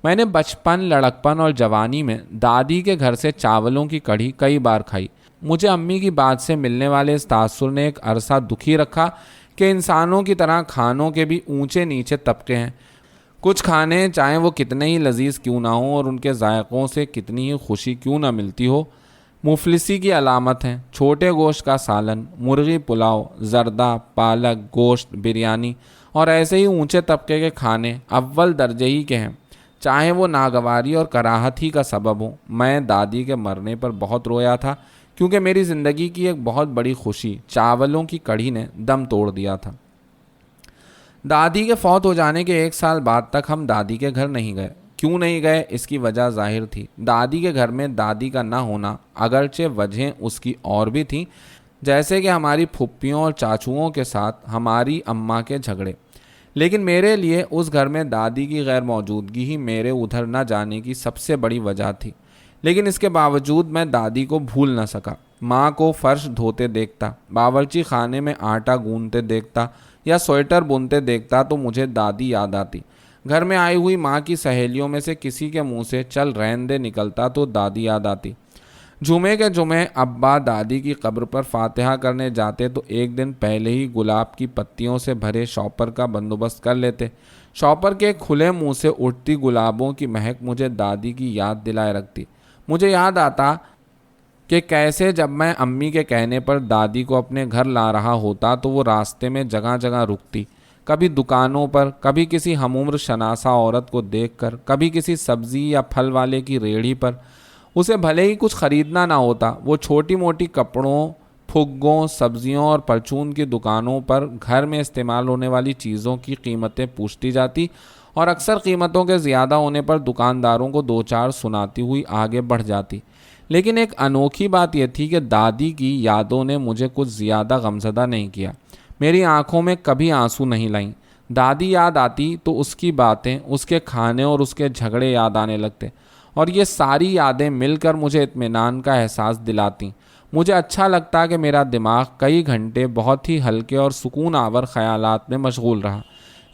میں نے بچپن، لڑکپن اور جوانی میں دادی کے گھر سے چاولوں کی کڑھی کئی بار کھائی۔ مجھے امی کی بات سے ملنے والے اس تاثر نے ایک عرصہ دکھی رکھا کہ انسانوں کی طرح کھانوں کے بھی اونچے نیچے طبقے ہیں۔ کچھ کھانے چاہیں وہ کتنے ہی لذیذ کیوں نہ ہوں اور ان کے ذائقوں سے کتنی ہی خوشی کیوں نہ ملتی ہو، مفلسی کی علامت ہیں۔ چھوٹے گوشت کا سالن، مرغی پلاؤ، زردہ، پالک، گوشت، بریانی اور ایسے ہی اونچے طبقے کے کھانے اول درجے ہی کے ہیں، چاہے وہ ناگواری اور کراہت ہی کا سبب ہوں۔ میں دادی کے مرنے پر بہت رویا تھا کیونکہ میری زندگی کی ایک بہت بڑی خوشی، چاولوں کی کڑھی، نے دم توڑ دیا تھا۔ دادی کے فوت ہو جانے کے 1 سال بعد تک ہم دادی کے گھر نہیں گئے۔ کیوں نہیں گئے، اس کی وجہ ظاہر تھی۔ دادی کے گھر میں دادی کا نہ ہونا، اگرچہ وجہیں اس کی اور بھی تھیں، جیسے کہ ہماری پھپھیوں اور چاچوؤں کے ساتھ ہماری اماں کے جھگڑے، لیکن میرے لیے اس گھر میں دادی کی غیر موجودگی ہی میرے ادھر نہ جانے کی سب سے بڑی وجہ تھی۔ لیکن اس کے باوجود میں دادی کو بھول نہ سکا۔ ماں کو فرش دھوتے دیکھتا، باورچی خانے میں آٹا گوندتے دیکھتا یا سویٹر بنتے دیکھتا تو مجھے دادی یاد آتی۔ گھر میں آئی ہوئی ماں کی سہیلیوں میں سے کسی کے منہ سے چل رہن دے نکلتا تو دادی یاد آتی۔ جمعے کے جمعے ابا دادی کی قبر پر فاتحہ کرنے جاتے تو ایک دن پہلے ہی گلاب کی پتیوں سے بھرے شاپر کا بندوبست کر لیتے۔ شاپر کے کھلے منہ سے اٹھتی گلابوں کی مہک مجھے دادی کی یاد دلائے رکھتی۔ مجھے یاد آتا کہ کیسے جب میں امی کے کہنے پر دادی کو اپنے گھر لا رہا ہوتا تو وہ راستے میں جگہ جگہ رکتی، کبھی دکانوں پر، کبھی کسی ہم عمر شناسہ عورت کو دیکھ کر، کبھی کسی سبزی یا پھل والے کی ریڑھی پر۔ اسے بھلے ہی کچھ خریدنا نہ ہوتا، وہ چھوٹی موٹی کپڑوں، پھگوں، سبزیوں اور پرچون کی دکانوں پر گھر میں استعمال ہونے والی چیزوں کی قیمتیں پوچھتی جاتی اور اکثر قیمتوں کے زیادہ ہونے پر دکانداروں کو 2-4 سناتی ہوئی آگے بڑھ جاتی۔ لیکن ایک انوکھی بات یہ تھی کہ دادی کی یادوں نے مجھے کچھ زیادہ غمزدہ نہیں کیا۔ میری آنکھوں میں کبھی آنسو نہیں لائیں۔ دادی یاد آتی تو اس کی باتیں، اس کے کھانے اور اس کے جھگڑے یاد آنے لگتے، اور یہ ساری یادیں مل کر مجھے اطمینان کا احساس دلاتی۔ مجھے اچھا لگتا کہ میرا دماغ کئی گھنٹے بہت ہی ہلکے اور سکون آور خیالات میں مشغول رہا۔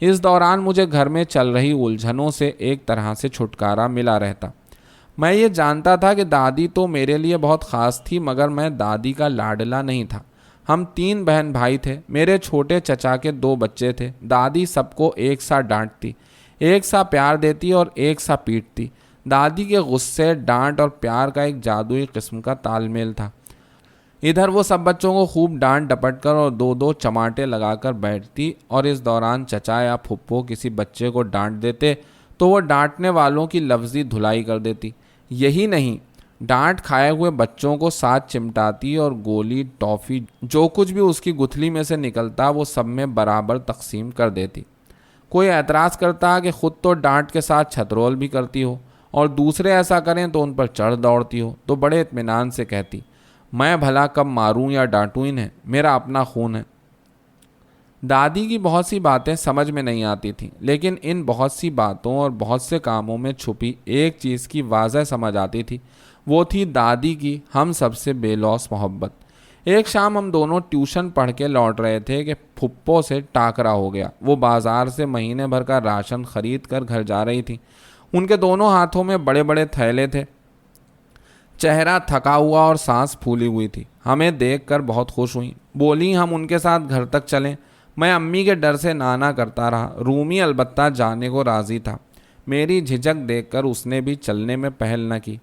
اس دوران مجھے گھر میں چل رہی الجھنوں سے ایک طرح سے چھٹکارا ملا رہتا۔ میں یہ جانتا تھا کہ دادی تو میرے لیے بہت خاص تھی، مگر میں دادی کا لاڈلا نہیں تھا۔ ہم 3 بہن بھائی تھے، میرے چھوٹے چچا کے 2 بچے تھے۔ دادی سب کو ایک سا ڈانٹتی، ایک سا پیار دیتی اور ایک سا پیٹتی۔ دادی کے غصے، ڈانٹ اور پیار کا ایک جادوئی قسم کا تال میل تھا۔ ادھر وہ سب بچوں کو خوب ڈانٹ ڈپٹ کر اور 2 چماٹے لگا کر بیٹھتی، اور اس دوران چچا یا پھپھو کسی بچے کو ڈانٹ دیتے تو وہ ڈانٹنے والوں کی لفظی دھلائی کر دیتی۔ یہی نہیں، ڈانٹ کھائے ہوئے بچوں کو ساتھ چمٹاتی اور گولی، ٹافی، جو کچھ بھی اس کی گتھلی میں سے نکلتا وہ سب میں برابر تقسیم کر دیتی۔ کوئی اعتراض کرتا کہ خود تو ڈانٹ کے ساتھ چھترول بھی کرتی ہو، اور دوسرے ایسا کریں تو ان پر چڑھ دوڑتی ہو تو بڑے اطمینان سے کہتی میں بھلا کب ماروں یا ڈانٹوں انہیں، میرا اپنا خون ہے۔ دادی کی بہت سی باتیں سمجھ میں نہیں آتی تھیں، لیکن ان بہت سی باتوں اور بہت سے کاموں میں چھپی ایک چیز کی واضح سمجھ آتی تھی، وہ تھی دادی کی ہم سب سے بے لوث محبت۔ ایک شام ہم دونوں ٹیوشن پڑھ کے لوٹ رہے تھے کہ پھپھو سے ٹاکرا ہو گیا۔ وہ بازار سے مہینے بھر کا راشن خرید کر گھر جا رہی تھی۔ ان کے دونوں ہاتھوں میں بڑے بڑے تھیلے تھے، چہرہ تھکا ہوا اور سانس پھولی ہوئی تھی۔ ہمیں دیکھ کر بہت خوش ہوئیں، بولی ہم ان کے ساتھ گھر تک چلیں۔ میں امی کے ڈر سے نانا کرتا رہا۔ رومی البتہ جانے کو راضی تھا۔ میری جھجک دیکھ کر اس نے بھی چلنے میں پہل نہ کی۔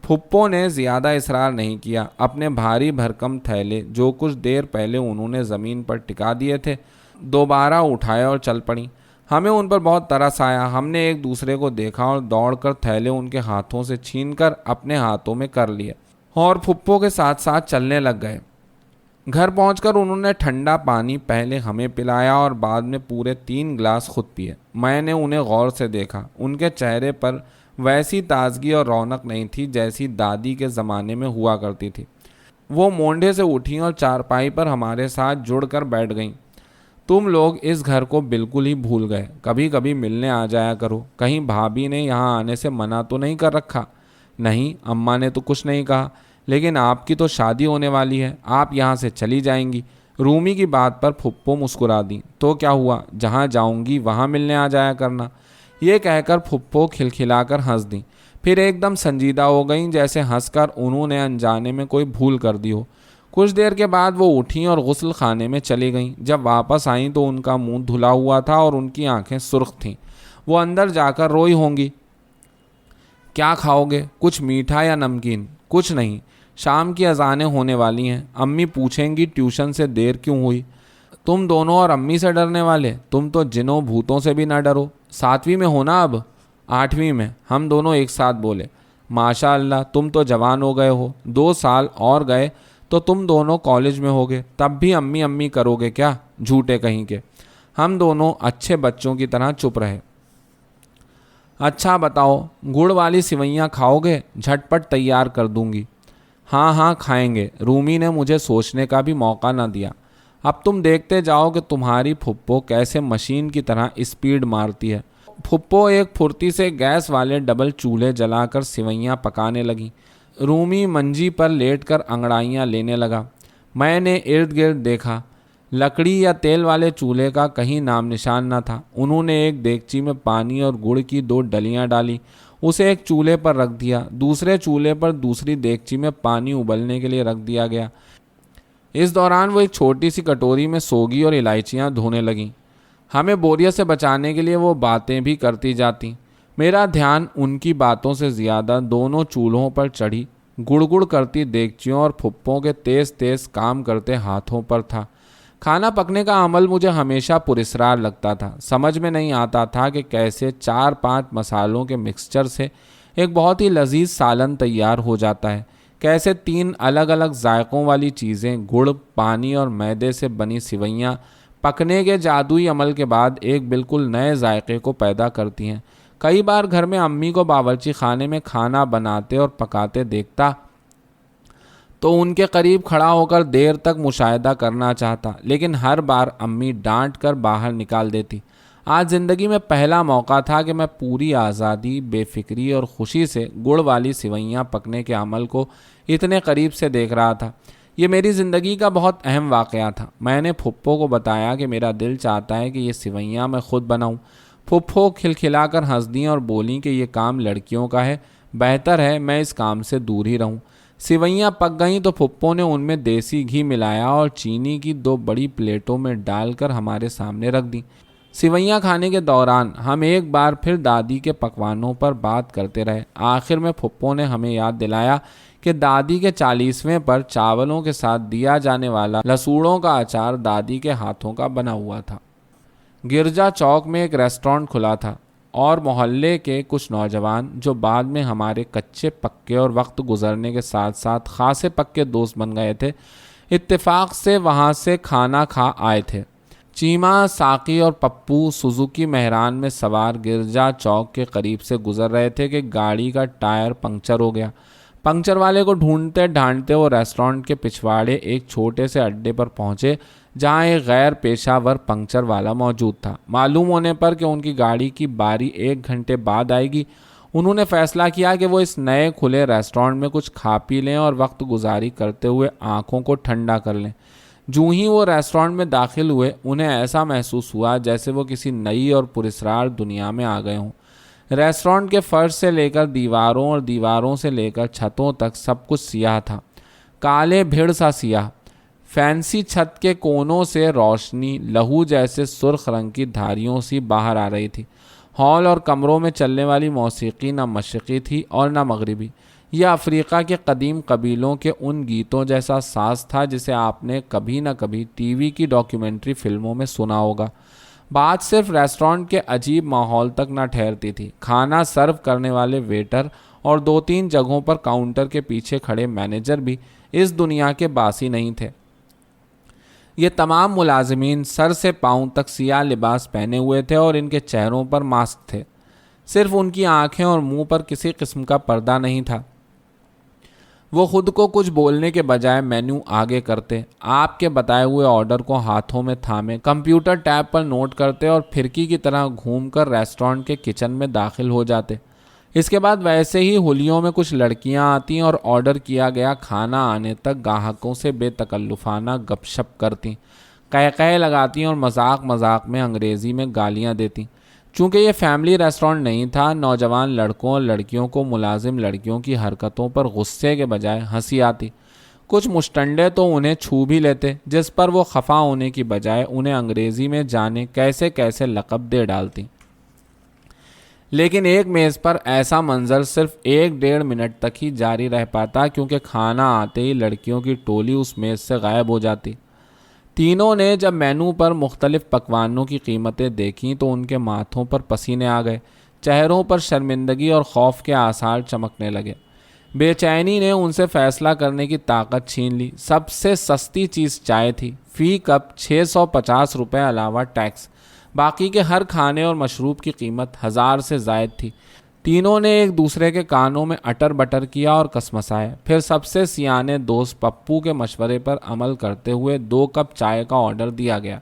پھپھو نے زیادہ اصرار نہیں کیا۔ اپنے بھاری بھرکم تھیلے جو کچھ دیر پہلے انہوں نے زمین پر ٹکا دیے تھے دوبارہ اٹھائے اور چل پڑیں۔ ہمیں ان پر بہت ترس آیا۔ ہم نے ایک دوسرے کو دیکھا اور دوڑ کر تھیلے ان کے ہاتھوں سے چھین کر اپنے ہاتھوں میں کر لیے اور پھپھو کے ساتھ ساتھ چلنے لگ گئے۔ گھر پہنچ کر انہوں نے ٹھنڈا پانی پہلے ہمیں پلایا اور بعد میں پورے 3 گلاس خود پیے۔ میں نے انہیں غور سے دیکھا۔ ان کے چہرے پر ویسی تازگی اور رونق نہیں تھی جیسی دادی کے زمانے میں ہوا کرتی تھی۔ وہ مونڈے سے اٹھیں اور چارپائی پر ہمارے ساتھ جڑ کر بیٹھ گئیں۔ تم لوگ اس گھر کو بالکل ہی بھول گئے، کبھی کبھی ملنے آ جایا کرو۔ کہیں بھابھی نے یہاں آنے سے منع تو نہیں کر رکھا؟ نہیں، اماں نے تو کچھ نہیں کہا، لیکن آپ کی تو شادی ہونے والی ہے، آپ یہاں سے چلی جائیں گی۔ رومی کی بات پر پھپھو مسکرا دیں۔ تو کیا ہوا، جہاں جاؤں گی وہاں ملنے آ جایا کرنا۔ یہ کہہ کر پھپھو کھلکھلا کر ہنس دیں، پھر ایک دم سنجیدہ ہو گئیں، جیسے ہنس کر انہوں نے انجانے میں کوئی بھول کر دی ہو۔ کچھ دیر کے بعد وہ اٹھیں اور غسل خانے میں چلی گئیں۔ جب واپس آئیں تو ان کا منہ دھلا ہوا تھا اور ان کی آنکھیں سرخ تھیں۔ وہ اندر جا کر روئی ہوں گی۔ کیا کھاؤ گے، کچھ میٹھا یا نمکین؟ کچھ نہیں، شام کی اذانیں ہونے والی ہیں، امی پوچھیں گی ٹیوشن سے دیر کیوں ہوئی۔ تم دونوں اور امی سے ڈرنے والے، تم تو جنوں بھوتوں سے بھی نہ ڈرو۔ 7ویں میں ہونا اب؟ 8ویں میں، ہم دونوں ایک ساتھ بولے۔ ماشاء اللہ، تم تو جوان ہو گئے ہو، 2 سال اور گئے تو تم دونوں کالج میں ہوگے، تب بھی امی امی کرو گے کیا؟ جھوٹے کہیں کے۔ ہم دونوں اچھے بچوں کی طرح چپ رہے۔ اچھا بتاؤ، گڑ والی سوئیاں کھاؤ گے؟ جھٹ پٹ تیار کر دوں گی۔ ہاں ہاں کھائیں گے۔ رومی نے مجھے سوچنے کا بھی موقع نہ دیا۔ اب تم دیکھتے جاؤ کہ تمہاری پھپھو کیسے مشین کی طرح اسپیڈ مارتی ہے۔ پھپھو ایک پھرتی سے گیس والے ڈبل چولہے جلا کر سوئیاں پکانے لگیں۔ رومی منجی پر لیٹ کر انگڑائیاں لینے لگا۔ میں نے ارد گرد دیکھا، لکڑی یا تیل والے چولہے کا کہیں نام نشان نہ تھا۔ انہوں نے ایک دیگچی میں پانی اور گڑ کی 2 ڈلیاں ڈالی، اسے ایک چولہے پر رکھ دیا۔ دوسرے چولہے پر دوسری دیگچی میں پانی ابلنے کے لیے رکھ دیا گیا۔ اس دوران وہ ایک چھوٹی سی کٹوری میں سوگی اور الائچیاں دھونے لگیں۔ ہمیں بوریت سے بچانے کے لیے وہ باتیں بھی کرتی جاتیں۔ میرا دھیان ان کی باتوں سے زیادہ دونوں چولہوں پر چڑھی گڑ گڑ کرتی دیگچیوں اور پھپھوں کے تیز تیز کام کرتے ہاتھوں پر تھا۔ کھانا پکنے کا عمل مجھے ہمیشہ پراسرار لگتا تھا۔ سمجھ میں نہیں آتا تھا کہ کیسے 4-5 مسالوں کے مکسچر سے ایک بہت ہی لذیذ سالن تیار ہو جاتا ہے، کیسے 3 الگ الگ ذائقوں والی چیزیں، گڑ، پانی اور میدے سے بنی سوئیاں، پکنے کے جادوئی عمل کے بعد ایک بالکل نئے ذائقے کو پیدا کرتی ہیں۔ کئی بار گھر میں امی کو باورچی خانے میں کھانا بناتے اور پکاتے دیکھتا تو ان کے قریب کھڑا ہو کر دیر تک مشاہدہ کرنا چاہتا، لیکن ہر بار امی ڈانٹ کر باہر نکال دیتی۔ آج زندگی میں پہلا موقع تھا کہ میں پوری آزادی، بے فکری اور خوشی سے گڑ والی سوئیاں پکنے کے عمل کو اتنے قریب سے دیکھ رہا تھا۔ یہ میری زندگی کا بہت اہم واقعہ تھا۔ میں نے پھپھو کو بتایا کہ میرا دل چاہتا ہے کہ یہ سوئیاں میں خود بناؤں۔ پھپھو کھلکھلا کر ہنس دیں اور بولیں کہ یہ کام لڑکیوں کا ہے، بہتر ہے میں اس کام سے دور ہی رہوں۔ سوئیاں پک گئیں تو پھپھو نے ان میں دیسی گھی ملایا اور چینی کی 2 بڑی پلیٹوں میں ڈال کر ہمارے سامنے رکھ دیں۔ سوئیاں کھانے کے دوران ہم ایک بار پھر دادی کے پکوانوں پر بات کرتے رہے۔ آخر میں پھپھو نے ہمیں یاد دلایا کہ دادی کے 40ویں پر چاولوں کے ساتھ دیا جانے والا لسوڑوں کا اچار دادی کے ہاتھوں کا بنا ہوا تھا۔ گرجا چوک میں ایک ریسٹورانٹ کھلا تھا اور محلے کے کچھ نوجوان جو بعد میں ہمارے کچے پکے اور وقت گزرنے کے ساتھ ساتھ خاصے پکے دوست بن گئے تھے، اتفاق سے وہاں سے کھانا کھا آئے تھے۔ چیما، ساقی اور پپو سوزوکی مہران میں سوار گرجا چوک کے قریب سے گزر رہے تھے کہ گاڑی کا ٹائر پنکچر ہو گیا۔ پنکچر والے کو ڈھونڈتے ڈھانڈتے وہ ریسٹورانٹ کے پچھواڑے ایک چھوٹے سے اڈے پر پہنچے جہاں ایک غیر پیشہ ور پنکچر والا موجود تھا۔ معلوم ہونے پر کہ ان کی گاڑی کی باری 1 گھنٹے بعد آئے گی، انہوں نے فیصلہ کیا کہ وہ اس نئے کھلے ریسٹورانٹ میں کچھ کھا پی لیں اور وقت گزاری کرتے ہوئے آنکھوں کو ٹھنڈا کر لیں۔ جوں ہی وہ ریسٹورانٹ میں داخل ہوئے، انہیں ایسا محسوس ہوا جیسے وہ کسی نئی اور پراسرار دنیا میں آ گئے ہوں۔ ریسٹورانٹ کے فرش سے لے کر دیواروں اور دیواروں سے لے کر چھتوں تک سب کچھ سیاہ تھا، کالے بھیڑ سا سیاہ۔ فینسی چھت کے کونوں سے روشنی لہو جیسے سرخ رنگ کی دھاریوں سی باہر آ رہی تھی۔ ہال اور کمروں میں چلنے والی موسیقی نہ مشرقی تھی اور نہ مغربی۔ یہ افریقہ کے قدیم قبیلوں کے ان گیتوں جیسا ساز تھا جسے آپ نے کبھی نہ کبھی ٹی وی کی ڈاکیومنٹری فلموں میں سنا ہوگا۔ بات صرف ریسٹورانٹ کے عجیب ماحول تک نہ ٹھہرتی تھی۔ کھانا سرو کرنے والے ویٹر اور 2-3 جگہوں پر کاؤنٹر کے پیچھے کھڑے مینیجر بھی اس دنیا کے باسی نہیں تھے۔ یہ تمام ملازمین سر سے پاؤں تک سیاہ لباس پہنے ہوئے تھے اور ان کے چہروں پر ماسک تھے۔ صرف ان کی آنکھیں اور منہ پر کسی قسم کا پردہ نہیں تھا۔ وہ خود کو کچھ بولنے کے بجائے مینو آگے کرتے، آپ کے بتائے ہوئے آرڈر کو ہاتھوں میں تھامے کمپیوٹر ٹیب پر نوٹ کرتے اور پھرکی کی طرح گھوم کر ریسٹورانٹ کے کچن میں داخل ہو جاتے۔ اس کے بعد ویسے ہی ہولیوں میں کچھ لڑکیاں آتیں اور آرڈر کیا گیا کھانا آنے تک گاہکوں سے بے تکلفانہ گپ شپ کرتیں، قہقہے لگاتیں اور مذاق مذاق میں انگریزی میں گالیاں دیتیں۔ چونکہ یہ فیملی ریسٹورانٹ نہیں تھا، نوجوان لڑکوں اور لڑکیوں کو ملازم لڑکیوں کی حرکتوں پر غصے کے بجائے ہنسی آتی۔ کچھ مشٹنڈے تو انہیں چھو بھی لیتے، جس پر وہ خفا ہونے کی بجائے انہیں انگریزی میں جانے کیسے کیسے لقب دے ڈالتی۔ لیکن ایک میز پر ایسا منظر صرف 1-1.5 منٹ تک ہی جاری رہ پاتا، کیونکہ کھانا آتے ہی لڑکیوں کی ٹولی اس میز سے غائب ہو جاتی۔ تینوں نے جب مینو پر مختلف پکوانوں کی قیمتیں دیکھیں تو ان کے ماتھوں پر پسینے آ گئے، چہروں پر شرمندگی اور خوف کے آثار چمکنے لگے۔ بے چینی نے ان سے فیصلہ کرنے کی طاقت چھین لی۔ سب سے سستی چیز چائے تھی، فی کپ 650 روپے علاوہ ٹیکس۔ باقی کے ہر کھانے اور مشروب کی قیمت 1000 سے زائد تھی۔ تینوں نے ایک دوسرے کے کانوں میں اٹر بٹر کیا اور کسمسائے۔ پھر سب سے سیانے دوست پپو کے مشورے پر عمل کرتے ہوئے 2 کپ چائے کا آرڈر دیا گیا۔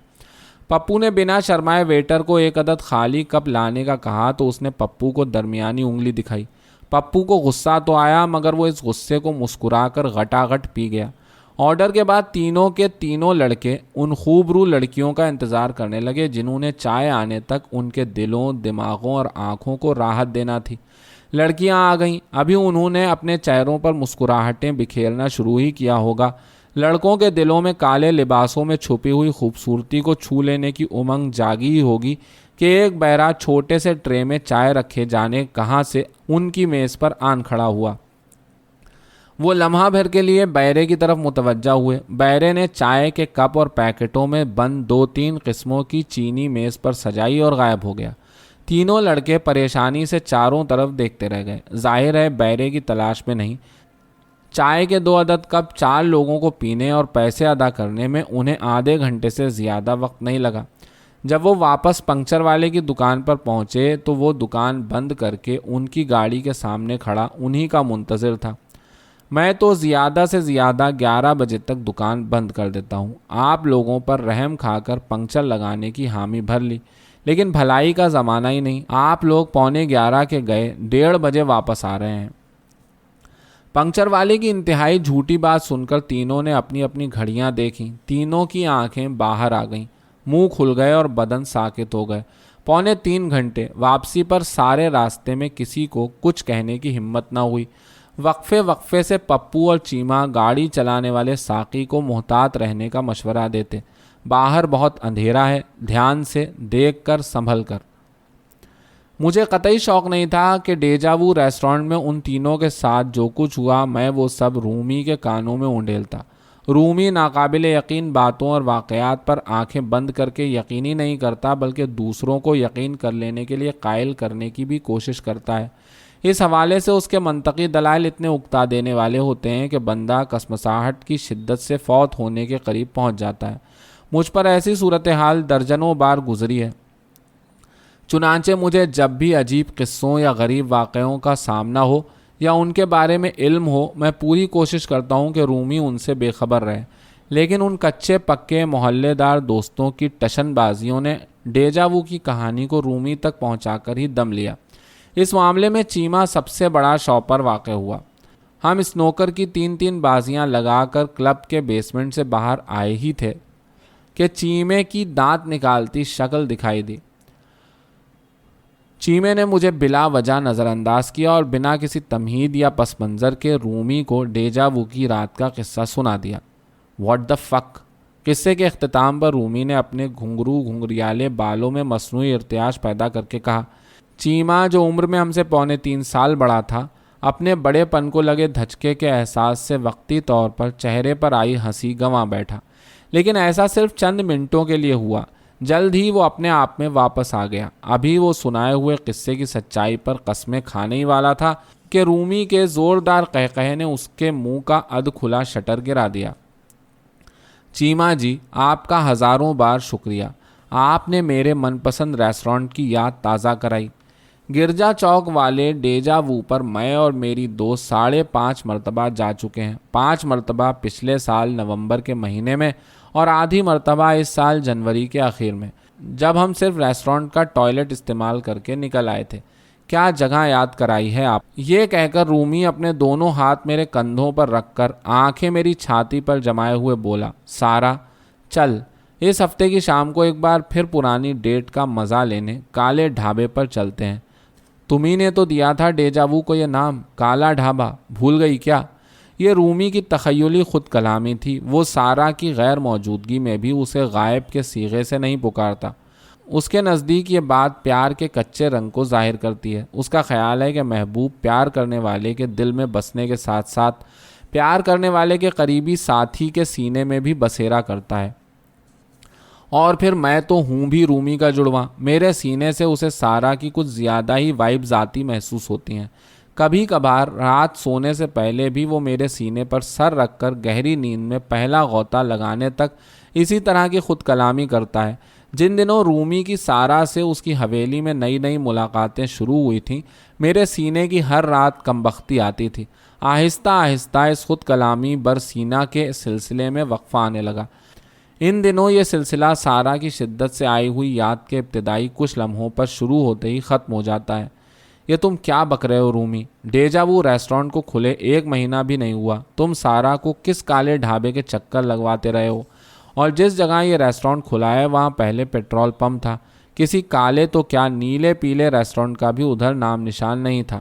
پپو نے بنا شرمائے ویٹر کو 1 عدد خالی کپ لانے کا کہا تو اس نے پپو کو درمیانی انگلی دکھائی۔ پپو کو غصہ تو آیا، مگر وہ اس غصے کو مسکرا کر غٹاغٹ پی گیا۔ آرڈر کے بعد تینوں کے تینوں لڑکے ان خوب رو لڑکیوں کا انتظار کرنے لگے جنہوں نے چائے آنے تک ان کے دلوں، دماغوں اور آنکھوں کو راحت دینا تھی۔ لڑکیاں آ گئیں، ابھی انہوں نے اپنے چہروں پر مسکراہٹیں بکھیرنا شروع ہی کیا ہوگا۔ لڑکوں کے دلوں میں کالے لباسوں میں چھپی ہوئی خوبصورتی کو چھو لینے کی امنگ جاگی ہی ہوگی کہ ایک بہرا چھوٹے سے ٹرے میں چائے رکھے جانے کہاں سے ان کی میز پر آن کھڑا ہوا۔ وہ لمحہ بھر کے لیے بیرے کی طرف متوجہ ہوئے۔ بیرے نے چائے کے کپ اور پیکٹوں میں بند 2-3 قسموں کی چینی میز پر سجائی اور غائب ہو گیا۔ تینوں لڑکے پریشانی سے چاروں طرف دیکھتے رہ گئے۔ ظاہر ہے بیرے کی تلاش میں نہیں۔ چائے کے 2 عدد کپ 4 لوگوں کو پینے اور پیسے ادا کرنے میں انہیں آدھے گھنٹے سے زیادہ وقت نہیں لگا۔ جب وہ واپس پنکچر والے کی دکان پر پہنچے تو وہ دکان بند کر کے ان کی گاڑی کے سامنے کھڑا انہی کا منتظر تھا۔ میں تو زیادہ سے زیادہ 11 بجے تک دکان بند کر دیتا ہوں، آپ لوگوں پر رحم کھا کر پنکچر لگانے کی حامی بھر لی، لیکن بھلائی کا زمانہ ہی نہیں۔ آپ لوگ 11:15 کے گئے، 1:30 بجے واپس آ رہے ہیں۔ پنکچر والے کی انتہائی جھوٹی بات سن کر تینوں نے اپنی اپنی گھڑیاں دیکھیں۔ تینوں کی آنکھیں باہر آ گئیں، منہ کھل گئے اور بدن ساکت ہو گئے۔ 3.25 گھنٹے۔ واپسی پر سارے راستے میں کسی کو کچھ کہنے کی ہمت نہ ہوئی۔ وقفے وقفے سے پپو اور چیما گاڑی چلانے والے ساقی کو محتاط رہنے کا مشورہ دیتے۔ باہر بہت اندھیرا ہے، دھیان سے دیکھ کر سنبھل کر۔ مجھے قطعی شوق نہیں تھا کہ ڈیجاوو ریسٹورانٹ میں ان تینوں کے ساتھ جو کچھ ہوا میں وہ سب رومی کے کانوں میں اونڈیلتا۔ رومی ناقابل یقین باتوں اور واقعات پر آنکھیں بند کر کے یقینی نہیں کرتا، بلکہ دوسروں کو یقین کر لینے کے لیے قائل کرنے کی بھی کوشش کرتا ہے۔ اس حوالے سے اس کے منطقی دلائل اتنے اکتا دینے والے ہوتے ہیں کہ بندہ کسمساہٹ کی شدت سے فوت ہونے کے قریب پہنچ جاتا ہے۔ مجھ پر ایسی صورتحال درجنوں بار گزری ہے۔ چنانچہ مجھے جب بھی عجیب قصوں یا غریب واقعوں کا سامنا ہو یا ان کے بارے میں علم ہو، میں پوری کوشش کرتا ہوں کہ رومی ان سے بے خبر رہے، لیکن ان کچے پکے محلے دار دوستوں کی ٹشن بازیوں نے ڈیجا وو کی کہانی کو رومی تک پہنچا کر ہی دم لیا۔ اس معاملے میں چیما سب سے بڑا شاپر واقع ہوا۔ ہم اسنوکر کی 3 بازیاں لگا کر کلب کے بیسمنٹ سے باہر آئے ہی تھے کہ چیمے کی دانت نکالتی شکل دکھائی دی۔ چیمے نے مجھے بلا وجہ نظر انداز کیا اور بنا کسی تمہید یا پس منظر کے رومی کو ڈیجا وو کی رات کا قصہ سنا دیا۔ واٹ دا فک؟ قصے کے اختتام پر رومی نے اپنے گھنگریالے بالوں میں مصنوعی ارتعاش پیدا کر کے کہا، چیما جو عمر میں ہم سے 3.25 سال بڑا تھا، اپنے بڑے پن کو لگے دھچکے کے احساس سے وقتی طور پر چہرے پر آئی ہنسی گنوا بیٹھا، لیکن ایسا صرف چند منٹوں کے لیے ہوا۔ جلد ہی وہ اپنے آپ میں واپس آ گیا۔ ابھی وہ سنائے ہوئے قصے کی سچائی پر قسمیں کھانے ہی والا تھا کہ رومی کے زوردار قہقہے نے اس کے منہ کا ادھ کھلا شٹر گرا دیا۔ چیما جی، آپ کا ہزاروں بار شکریہ، آپ نے میرے من پسند ریسٹورانٹ کی یاد تازہ کرائی۔ گرجا چوک والے ڈیجا وو پر میں اور میری دوست 5.5 مرتبہ جا چکے ہیں۔ 5 مرتبہ پچھلے سال نومبر کے مہینے میں اور آدھی مرتبہ اس سال جنوری کے آخر میں، جب ہم صرف ریسٹورانٹ کا ٹوائلٹ استعمال کر کے نکل آئے تھے۔ کیا جگہ یاد کرائی ہے آپ! یہ کہہ کر رومی اپنے دونوں ہاتھ میرے کندھوں پر رکھ کر آنکھیں میری چھاتی پر جمائے ہوئے بولا، سارا چل، اس ہفتے کی شام کو ایک بار پھر پرانی ڈیٹ کا مزہ لینے کالے ڈھابے پر چلتے ہیں۔ تمہیں نے تو دیا تھا ڈیجا وو کو یہ نام، کالا ڈھابا، بھول گئی کیا؟ یہ رومی کی تخیلی خود کلامی تھی۔ وہ سارا کی غیر موجودگی میں بھی اسے غائب کے صیغے سے نہیں پکارتا۔ اس کے نزدیک یہ بات پیار کے کچے رنگ کو ظاہر کرتی ہے۔ اس کا خیال ہے کہ محبوب پیار کرنے والے کے دل میں بسنے کے ساتھ ساتھ پیار کرنے والے کے قریبی ساتھی کے سینے میں بھی بسیرا کرتا ہے۔ اور پھر میں تو ہوں بھی رومی کا جڑواں۔ میرے سینے سے اسے سارا کی کچھ زیادہ ہی وائب ذاتی محسوس ہوتی ہیں۔ کبھی کبھار رات سونے سے پہلے بھی وہ میرے سینے پر سر رکھ کر گہری نیند میں پہلا غوطہ لگانے تک اسی طرح کی خود کلامی کرتا ہے۔ جن دنوں رومی کی سارا سے اس کی حویلی میں نئی ملاقاتیں شروع ہوئی تھیں، میرے سینے کی ہر رات کمبختی آتی تھی۔ آہستہ آہستہ اس خود کلامی بر سینہ کے سلسلے میں وقفہ آنے لگا۔ ان دنوں یہ سلسلہ سارا کی شدت سے آئی ہوئی یاد کے ابتدائی کچھ لمحوں پر شروع ہوتے ہی ختم ہو جاتا ہے۔ یہ تم کیا بک رہے ہو رومی؟ ڈیجا وو ریسٹورانٹ کو کھلے 1 مہینہ بھی نہیں ہوا، تم سارا کو کس کالے ڈھابے کے چکر لگواتے رہے ہو؟ اور جس جگہ یہ ریسٹورانٹ کھلا ہے وہاں پہلے پیٹرول پمپ تھا۔ کسی کالے تو کیا نیلے پیلے ریسٹورانٹ کا بھی ادھر نام نشان نہیں تھا۔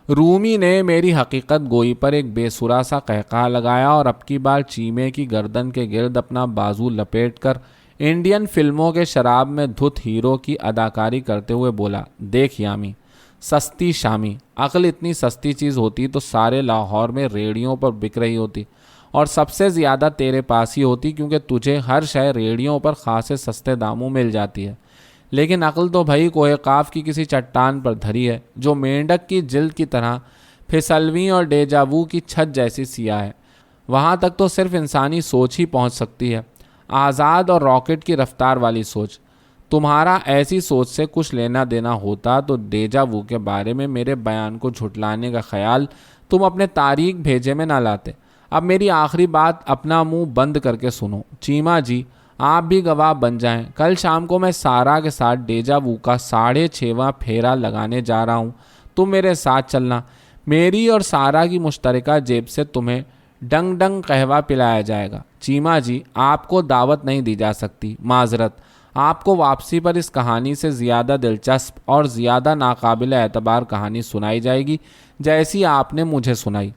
رومی نے میری حقیقت گوئی پر ایک بے سرا سا قہقہا لگایا اور اب کی بار چیمے کی گردن کے گرد اپنا بازو لپیٹ کر انڈین فلموں کے شراب میں دھت ہیرو کی اداکاری کرتے ہوئے بولا، دیکھ یامی، سستی شامی، عقل اتنی سستی چیز ہوتی تو سارے لاہور میں ریڑیوں پر بک رہی ہوتی، اور سب سے زیادہ تیرے پاس ہی ہوتی، کیونکہ تجھے ہر شے ریڑیوں پر خاصے سستے داموں مل جاتی ہے۔ لیکن عقل تو بھائی کوہ قاف کی کسی چٹان پر دھری ہے جو مینڈک کی جلد کی طرح پھسلویں اور ڈیجا وو کی چھت جیسی سیاہ ہے۔ وہاں تک تو صرف انسانی سوچ ہی پہنچ سکتی ہے، آزاد اور راکٹ کی رفتار والی سوچ۔ تمہارا ایسی سوچ سے کچھ لینا دینا ہوتا تو ڈیجا وو کے بارے میں میرے بیان کو جھٹلانے کا خیال تم اپنے تاریخ بھیجے میں نہ لاتے۔ اب میری آخری بات اپنا منہ بند کر کے سنو۔ چیما جی، آپ بھی گواہ بن جائیں، کل شام کو میں سارا کے ساتھ ڈیجا وو کا 6.5واں پھیرا لگانے جا رہا ہوں۔ تم میرے ساتھ چلنا۔ میری اور سارا کی مشترکہ جیب سے تمہیں ڈنگ قہوہ پلایا جائے گا۔ چیما جی، آپ کو دعوت نہیں دی جا سکتی، معذرت۔ آپ کو واپسی پر اس کہانی سے زیادہ دلچسپ اور زیادہ ناقابل اعتبار کہانی سنائی جائے گی جیسی آپ نے مجھے سنائی۔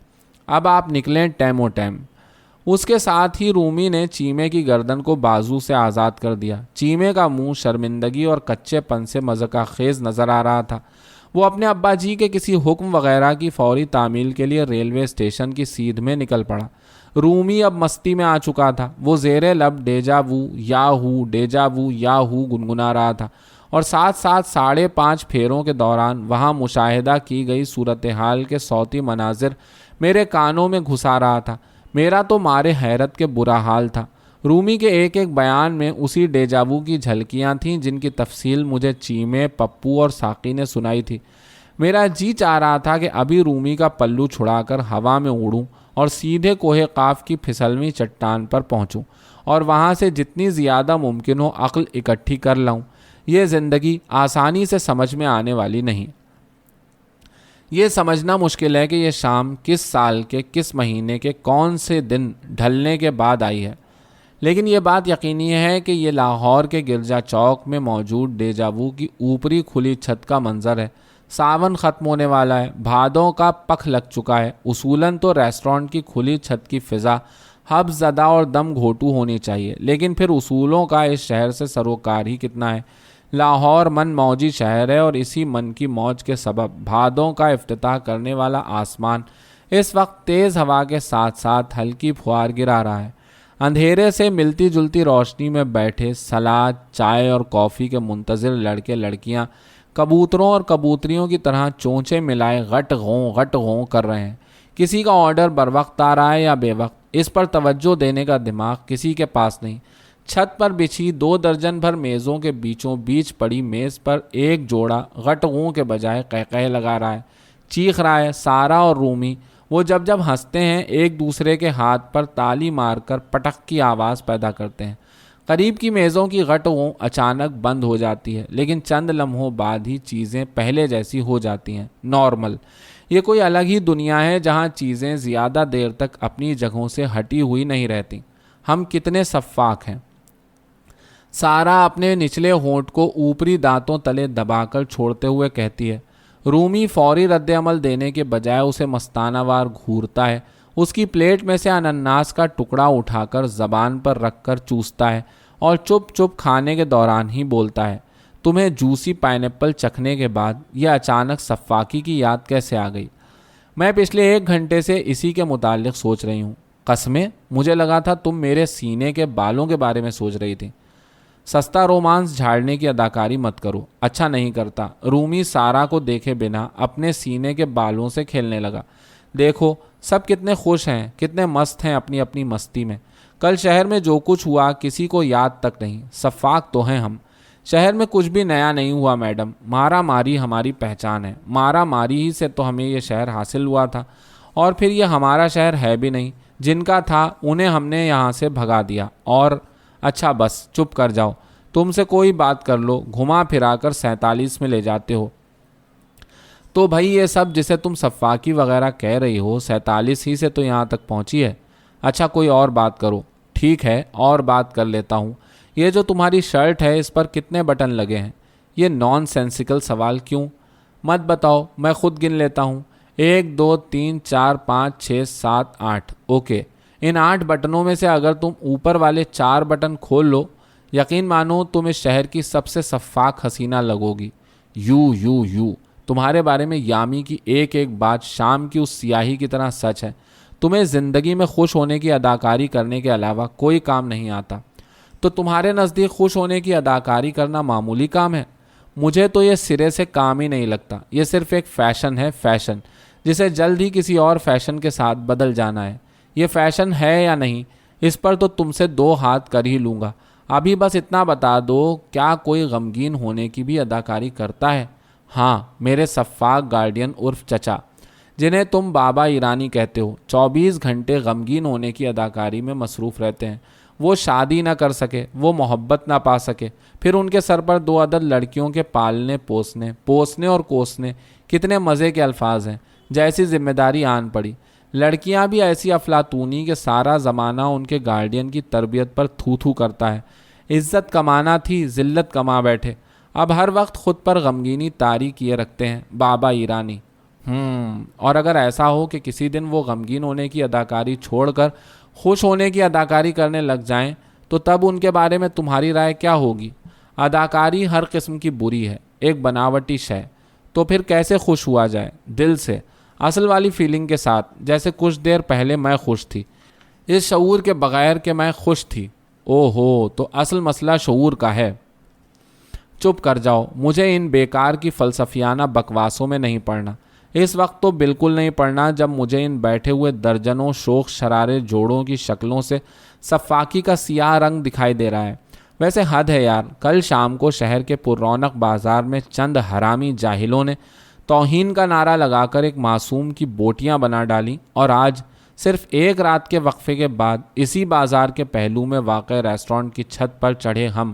اب آپ نکلیں ٹیم و ٹیم۔ اس کے ساتھ ہی رومی نے چیمے کی گردن کو بازو سے آزاد کر دیا۔ چیمے کا منہ شرمندگی اور کچے پن سے مذاق خیز نظر آ رہا تھا۔ وہ اپنے ابا جی کے کسی حکم وغیرہ کی فوری تعمیل کے لیے ریلوے اسٹیشن کی سیدھ میں نکل پڑا۔ رومی اب مستی میں آ چکا تھا۔ وہ زیر لب ڈیجا وو یا ہو گنگنا رہا تھا اور ساتھ 5.5 پھیروں کے دوران وہاں مشاہدہ کی گئی صورتحال کے صوتی مناظر میرے کانوں میں گھسا رہا تھا۔ میرا تو مارے حیرت کے برا حال تھا۔ رومی کے ایک ایک بیان میں اسی ڈیجاوو کی جھلکیاں تھیں جن کی تفصیل مجھے چیمے، پپو اور ساقی نے سنائی تھی۔ میرا جی چاہ رہا تھا کہ ابھی رومی کا پلو چھڑا کر ہوا میں اڑوں اور سیدھے کوہ قاف کی پھسلویں چٹان پر پہنچوں اور وہاں سے جتنی زیادہ ممکن ہو عقل اکٹھی کر لاؤں۔ یہ زندگی آسانی سے سمجھ میں آنے والی نہیں۔ یہ سمجھنا مشکل ہے کہ یہ شام کس سال کے کس مہینے کے کون سے دن ڈھلنے کے بعد آئی ہے، لیکن یہ بات یقینی ہے کہ یہ لاہور کے گرجا چوک میں موجود ڈیجاوو کی اوپری کھلی چھت کا منظر ہے۔ ساون ختم ہونے والا ہے، بھادوں کا پکھ لگ چکا ہے۔ اصولاً تو ریسٹورانٹ کی کھلی چھت کی فضا حبس زدہ اور دم گھوٹو ہونی چاہیے، لیکن پھر اصولوں کا اس شہر سے سروکار ہی کتنا ہے۔ لاہور من موجی شہر ہے اور اسی من کی موج کے سبب بھادوں کا افتتاح کرنے والا آسمان اس وقت تیز ہوا کے ساتھ ساتھ ہلکی پھوار گرا رہا ہے۔ اندھیرے سے ملتی جلتی روشنی میں بیٹھے سلاد، چائے اور کافی کے منتظر لڑکے لڑکیاں کبوتروں اور کبوتریوں کی طرح چونچے ملائے غٹ غوں کر رہے ہیں۔ کسی کا آرڈر بر وقت آ رہا ہے یا بے وقت، اس پر توجہ دینے کا دماغ کسی کے پاس نہیں۔ چھت پر بچھی 2 درجن بھر میزوں کے بیچوں بیچ پڑی میز پر ایک جوڑا غٹغوں کے بجائے قہقہے لگا رہا ہے، چیخ رہا ہے۔ سارا اور رومی وہ جب ہنستے ہیں ایک دوسرے کے ہاتھ پر تالی مار کر پٹک کی آواز پیدا کرتے ہیں۔ قریب کی میزوں کی غٹغوں اچانک بند ہو جاتی ہے، لیکن چند لمحوں بعد ہی چیزیں پہلے جیسی ہو جاتی ہیں، نارمل۔ یہ کوئی الگ ہی دنیا ہے جہاں چیزیں زیادہ دیر تک اپنی جگہوں سے ہٹی ہوئی نہیں رہتی۔ ہم کتنے شفاق ہیں۔ سارا اپنے نچلے ہونٹ کو اوپری دانتوں تلے دبا کر چھوڑتے ہوئے کہتی ہے۔ رومی فوری رد عمل دینے کے بجائے اسے مستانہ وار گھورتا ہے، اس کی پلیٹ میں سے انناس کا ٹکڑا اٹھا کر زبان پر رکھ کر چوستا ہے اور چپ چپ کھانے کے دوران ہی بولتا ہے، تمہیں جوسی پائنیپل چکھنے کے بعد یہ اچانک صفاقی کی یاد کیسے آ گئی؟ میں پچھلے 1 گھنٹے سے اسی کے متعلق سوچ رہی ہوں۔ قسمیں، مجھے لگا تھا تم میرے سینے کے بالوں کے بارے میں سوچ رہی تھی۔ سستا رومانس جھاڑنے کی اداکاری مت کرو، اچھا نہیں کرتا۔ رومی سارا کو دیکھے بنا اپنے سینے کے بالوں سے کھیلنے لگا۔ دیکھو سب کتنے خوش ہیں، کتنے مست ہیں اپنی اپنی مستی میں۔ کل شہر میں جو کچھ ہوا کسی کو یاد تک نہیں۔ شفاق تو ہیں ہم۔ شہر میں کچھ بھی نیا نہیں ہوا میڈم، مارا ماری ہماری پہچان ہے۔ مارا ماری ہی سے تو ہمیں یہ شہر حاصل ہوا تھا، اور پھر یہ ہمارا شہر ہے بھی نہیں۔ جن کا تھا انہیں ہم نے یہاں سے بھگا دیا۔ اور اچھا بس چپ کر جاؤ، تم سے کوئی بات کر لو، گھما پھرا کر 47 میں لے جاتے ہو۔ تو بھائی یہ سب جسے تم صفاقی وغیرہ کہہ رہی ہو 47 ہی سے تو یہاں تک پہنچی ہے۔ اچھا کوئی اور بات کرو۔ ٹھیک ہے اور بات کر لیتا ہوں۔ یہ جو تمہاری شرٹ ہے اس پر کتنے بٹن لگے ہیں؟ یہ نان سینسیکل سوال کیوں؟ مت بتاؤ، میں خود گن لیتا ہوں۔ 1 2 3 4 5 6 7 8۔ اوکے، ان 8 بٹنوں میں سے اگر تم اوپر والے 4 بٹن کھول لو، یقین مانو تم اس شہر کی سب سے شفاق حسینہ لگو گی۔ یو تمہارے بارے میں یامی کی ایک ایک بات شام کی اس سیاہی کی طرح سچ ہے۔ تمہیں زندگی میں خوش ہونے کی اداکاری کرنے کے علاوہ کوئی کام نہیں آتا، تو تمہارے نزدیک خوش ہونے کی اداکاری کرنا معمولی کام ہے؟ مجھے تو یہ سرے سے کام ہی نہیں لگتا۔ یہ صرف ایک فیشن ہے، فیشن جسے جلد ہی کسی اور فیشن کے ساتھ بدل جانا ہے۔ یہ فیشن ہے یا نہیں، اس پر تو تم سے 2 ہاتھ کر ہی لوں گا۔ ابھی بس اتنا بتا دو، کیا کوئی غمگین ہونے کی بھی اداکاری کرتا ہے؟ ہاں، میرے شفاق گارڈین عرف چچا، جنہیں تم بابا ایرانی کہتے ہو، 24 گھنٹے غمگین ہونے کی اداکاری میں مصروف رہتے ہیں۔ وہ شادی نہ کر سکے، وہ محبت نہ پا سکے، پھر ان کے سر پر 2 عدد لڑکیوں کے پالنے پوسنے اور کوسنے، کتنے مزے کے الفاظ ہیں۔ جیسی ذمہ داری آن پڑی۔ لڑکیاں بھی ایسی افلاطونی کہ سارا زمانہ ان کے گارڈین کی تربیت پر تھو کرتا ہے۔ عزت کمانا تھی، ذلت کما بیٹھے۔ اب ہر وقت خود پر غمگینی طاری کیے رکھتے ہیں بابا ایرانی۔ اور اگر ایسا ہو کہ کسی دن وہ غمگین ہونے کی اداکاری چھوڑ کر خوش ہونے کی اداکاری کرنے لگ جائیں تو تب ان کے بارے میں تمہاری رائے کیا ہوگی؟ اداکاری ہر قسم کی بری ہے، ایک بناوٹی شے۔ تو پھر کیسے خوش ہوا جائے؟ دل سے، اصل والی فیلنگ کے ساتھ، جیسے کچھ دیر پہلے میں خوش تھی، اس شعور کے بغیر کہ میں خوش تھی۔ تو اصل مسئلہ شعور کا ہے۔ چپ کر جاؤ، مجھے ان بیکار کی فلسفیانہ بکواسوں میں نہیں پڑنا۔ اس وقت تو بالکل نہیں پڑھنا جب مجھے ان بیٹھے ہوئے درجنوں شوخ شرارے جوڑوں کی شکلوں سے سفاکی کا سیاہ رنگ دکھائی دے رہا ہے۔ ویسے حد ہے یار، کل شام کو شہر کے پر رونق بازار میں چند حرامی جاہلوں نے توہین کا نعرہ لگا کر ایک معصوم کی بوٹیاں بنا ڈالیں، اور آج صرف ایک رات کے وقفے کے بعد اسی بازار کے پہلو میں واقع ریسٹورانٹ کی چھت پر چڑھے ہم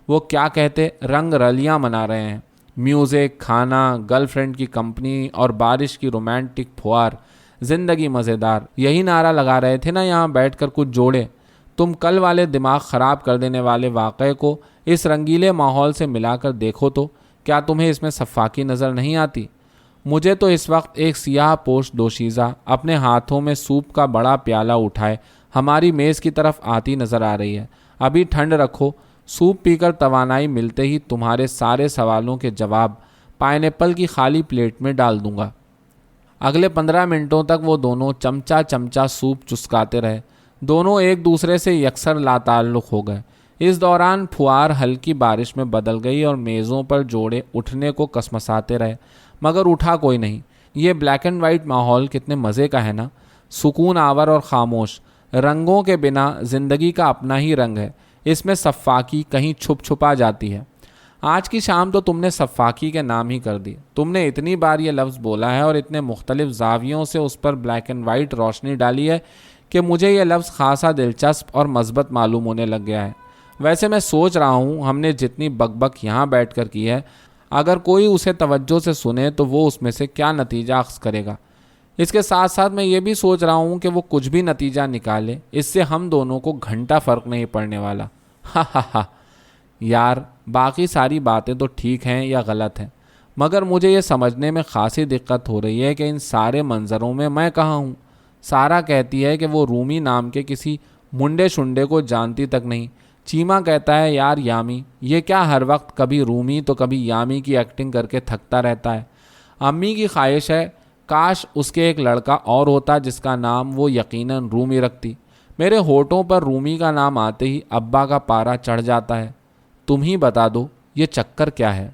وہ کیا کہتے رنگ رلیاں منا رہے ہیں۔ میوزک، کھانا، گرل فرینڈ کی کمپنی اور بارش کی رومانٹک پھوار، زندگی مزیدار، یہی نعرہ لگا رہے تھے نا یہاں بیٹھ کر کچھ جوڑے۔ تم کل والے دماغ خراب کر دینے والے واقعے کو اس رنگیلے ماحول سے ملا کر دیکھو تو کیا تمہیں اس میں سفاکی نظر نہیں آتی؟ مجھے تو اس وقت ایک سیاہ پوش دوشیزہ اپنے ہاتھوں میں سوپ کا بڑا پیالہ اٹھائے ہماری میز کی طرف آتی نظر آ رہی ہے۔ ابھی ٹھنڈ رکھو، سوپ پی کر توانائی ملتے ہی تمہارے سارے سوالوں کے جواب پائنیپل کی خالی پلیٹ میں ڈال دوں گا۔ اگلے 15 منٹوں تک وہ دونوں چمچہ چمچہ سوپ چسکاتے رہے۔ دونوں ایک دوسرے سے یکسر لا تعلق ہو گئے۔ اس دوران پھوار ہلکی بارش میں بدل گئی اور میزوں پر جوڑے اٹھنے کو کسمساتے رہے، مگر اٹھا کوئی نہیں۔ یہ بلیک اینڈ وائٹ ماحول کتنے مزے کا ہے نا، سکون آور اور خاموش۔ رنگوں کے بنا زندگی کا اپنا ہی رنگ ہے، اس میں سفاکی کہیں چھپ چھپا جاتی ہے۔ آج کی شام تو تم نے سفاکی کے نام ہی کر دی۔ تم نے اتنی بار یہ لفظ بولا ہے اور اتنے مختلف زاویوں سے اس پر بلیک اینڈ وائٹ روشنی ڈالی ہے کہ مجھے یہ لفظ خاصا دلچسپ اور مثبت معلوم ہونے لگ گیا ہے۔ ویسے میں سوچ رہا ہوں ہم نے جتنی بک بک یہاں بیٹھ کر کی ہے، اگر کوئی اسے توجہ سے سنے تو وہ اس میں سے کیا نتیجہ اخذ کرے گا۔ اس کے ساتھ ساتھ میں یہ بھی سوچ رہا ہوں کہ وہ کچھ بھی نتیجہ نکالے، اس سے ہم دونوں کو گھنٹہ فرق نہیں پڑنے والا۔ ہا ہا ہا یار، باقی ساری باتیں تو ٹھیک ہیں یا غلط ہیں، مگر مجھے یہ سمجھنے میں خاصی دقت ہو رہی ہے کہ ان سارے منظروں میں کہاں ہوں۔ سارا کہتی ہے کہ وہ رومی نام کے کسی منڈے شنڈے کو جانتی تک نہیں۔ چیما کہتا ہے یار یامی، یہ کیا ہر وقت کبھی رومی تو کبھی یامی کی ایکٹنگ کر کے تھکتا رہتا ہے۔ امی کی خواہش ہے کاش اس کے ایک لڑکا اور ہوتا جس کا نام وہ یقیناً رومی رکھتی۔ میرے ہونٹوں پر رومی کا نام آتے ہی ابا کا پارا چڑھ جاتا ہے۔ تم ہی بتا دو یہ چکر کیا ہے؟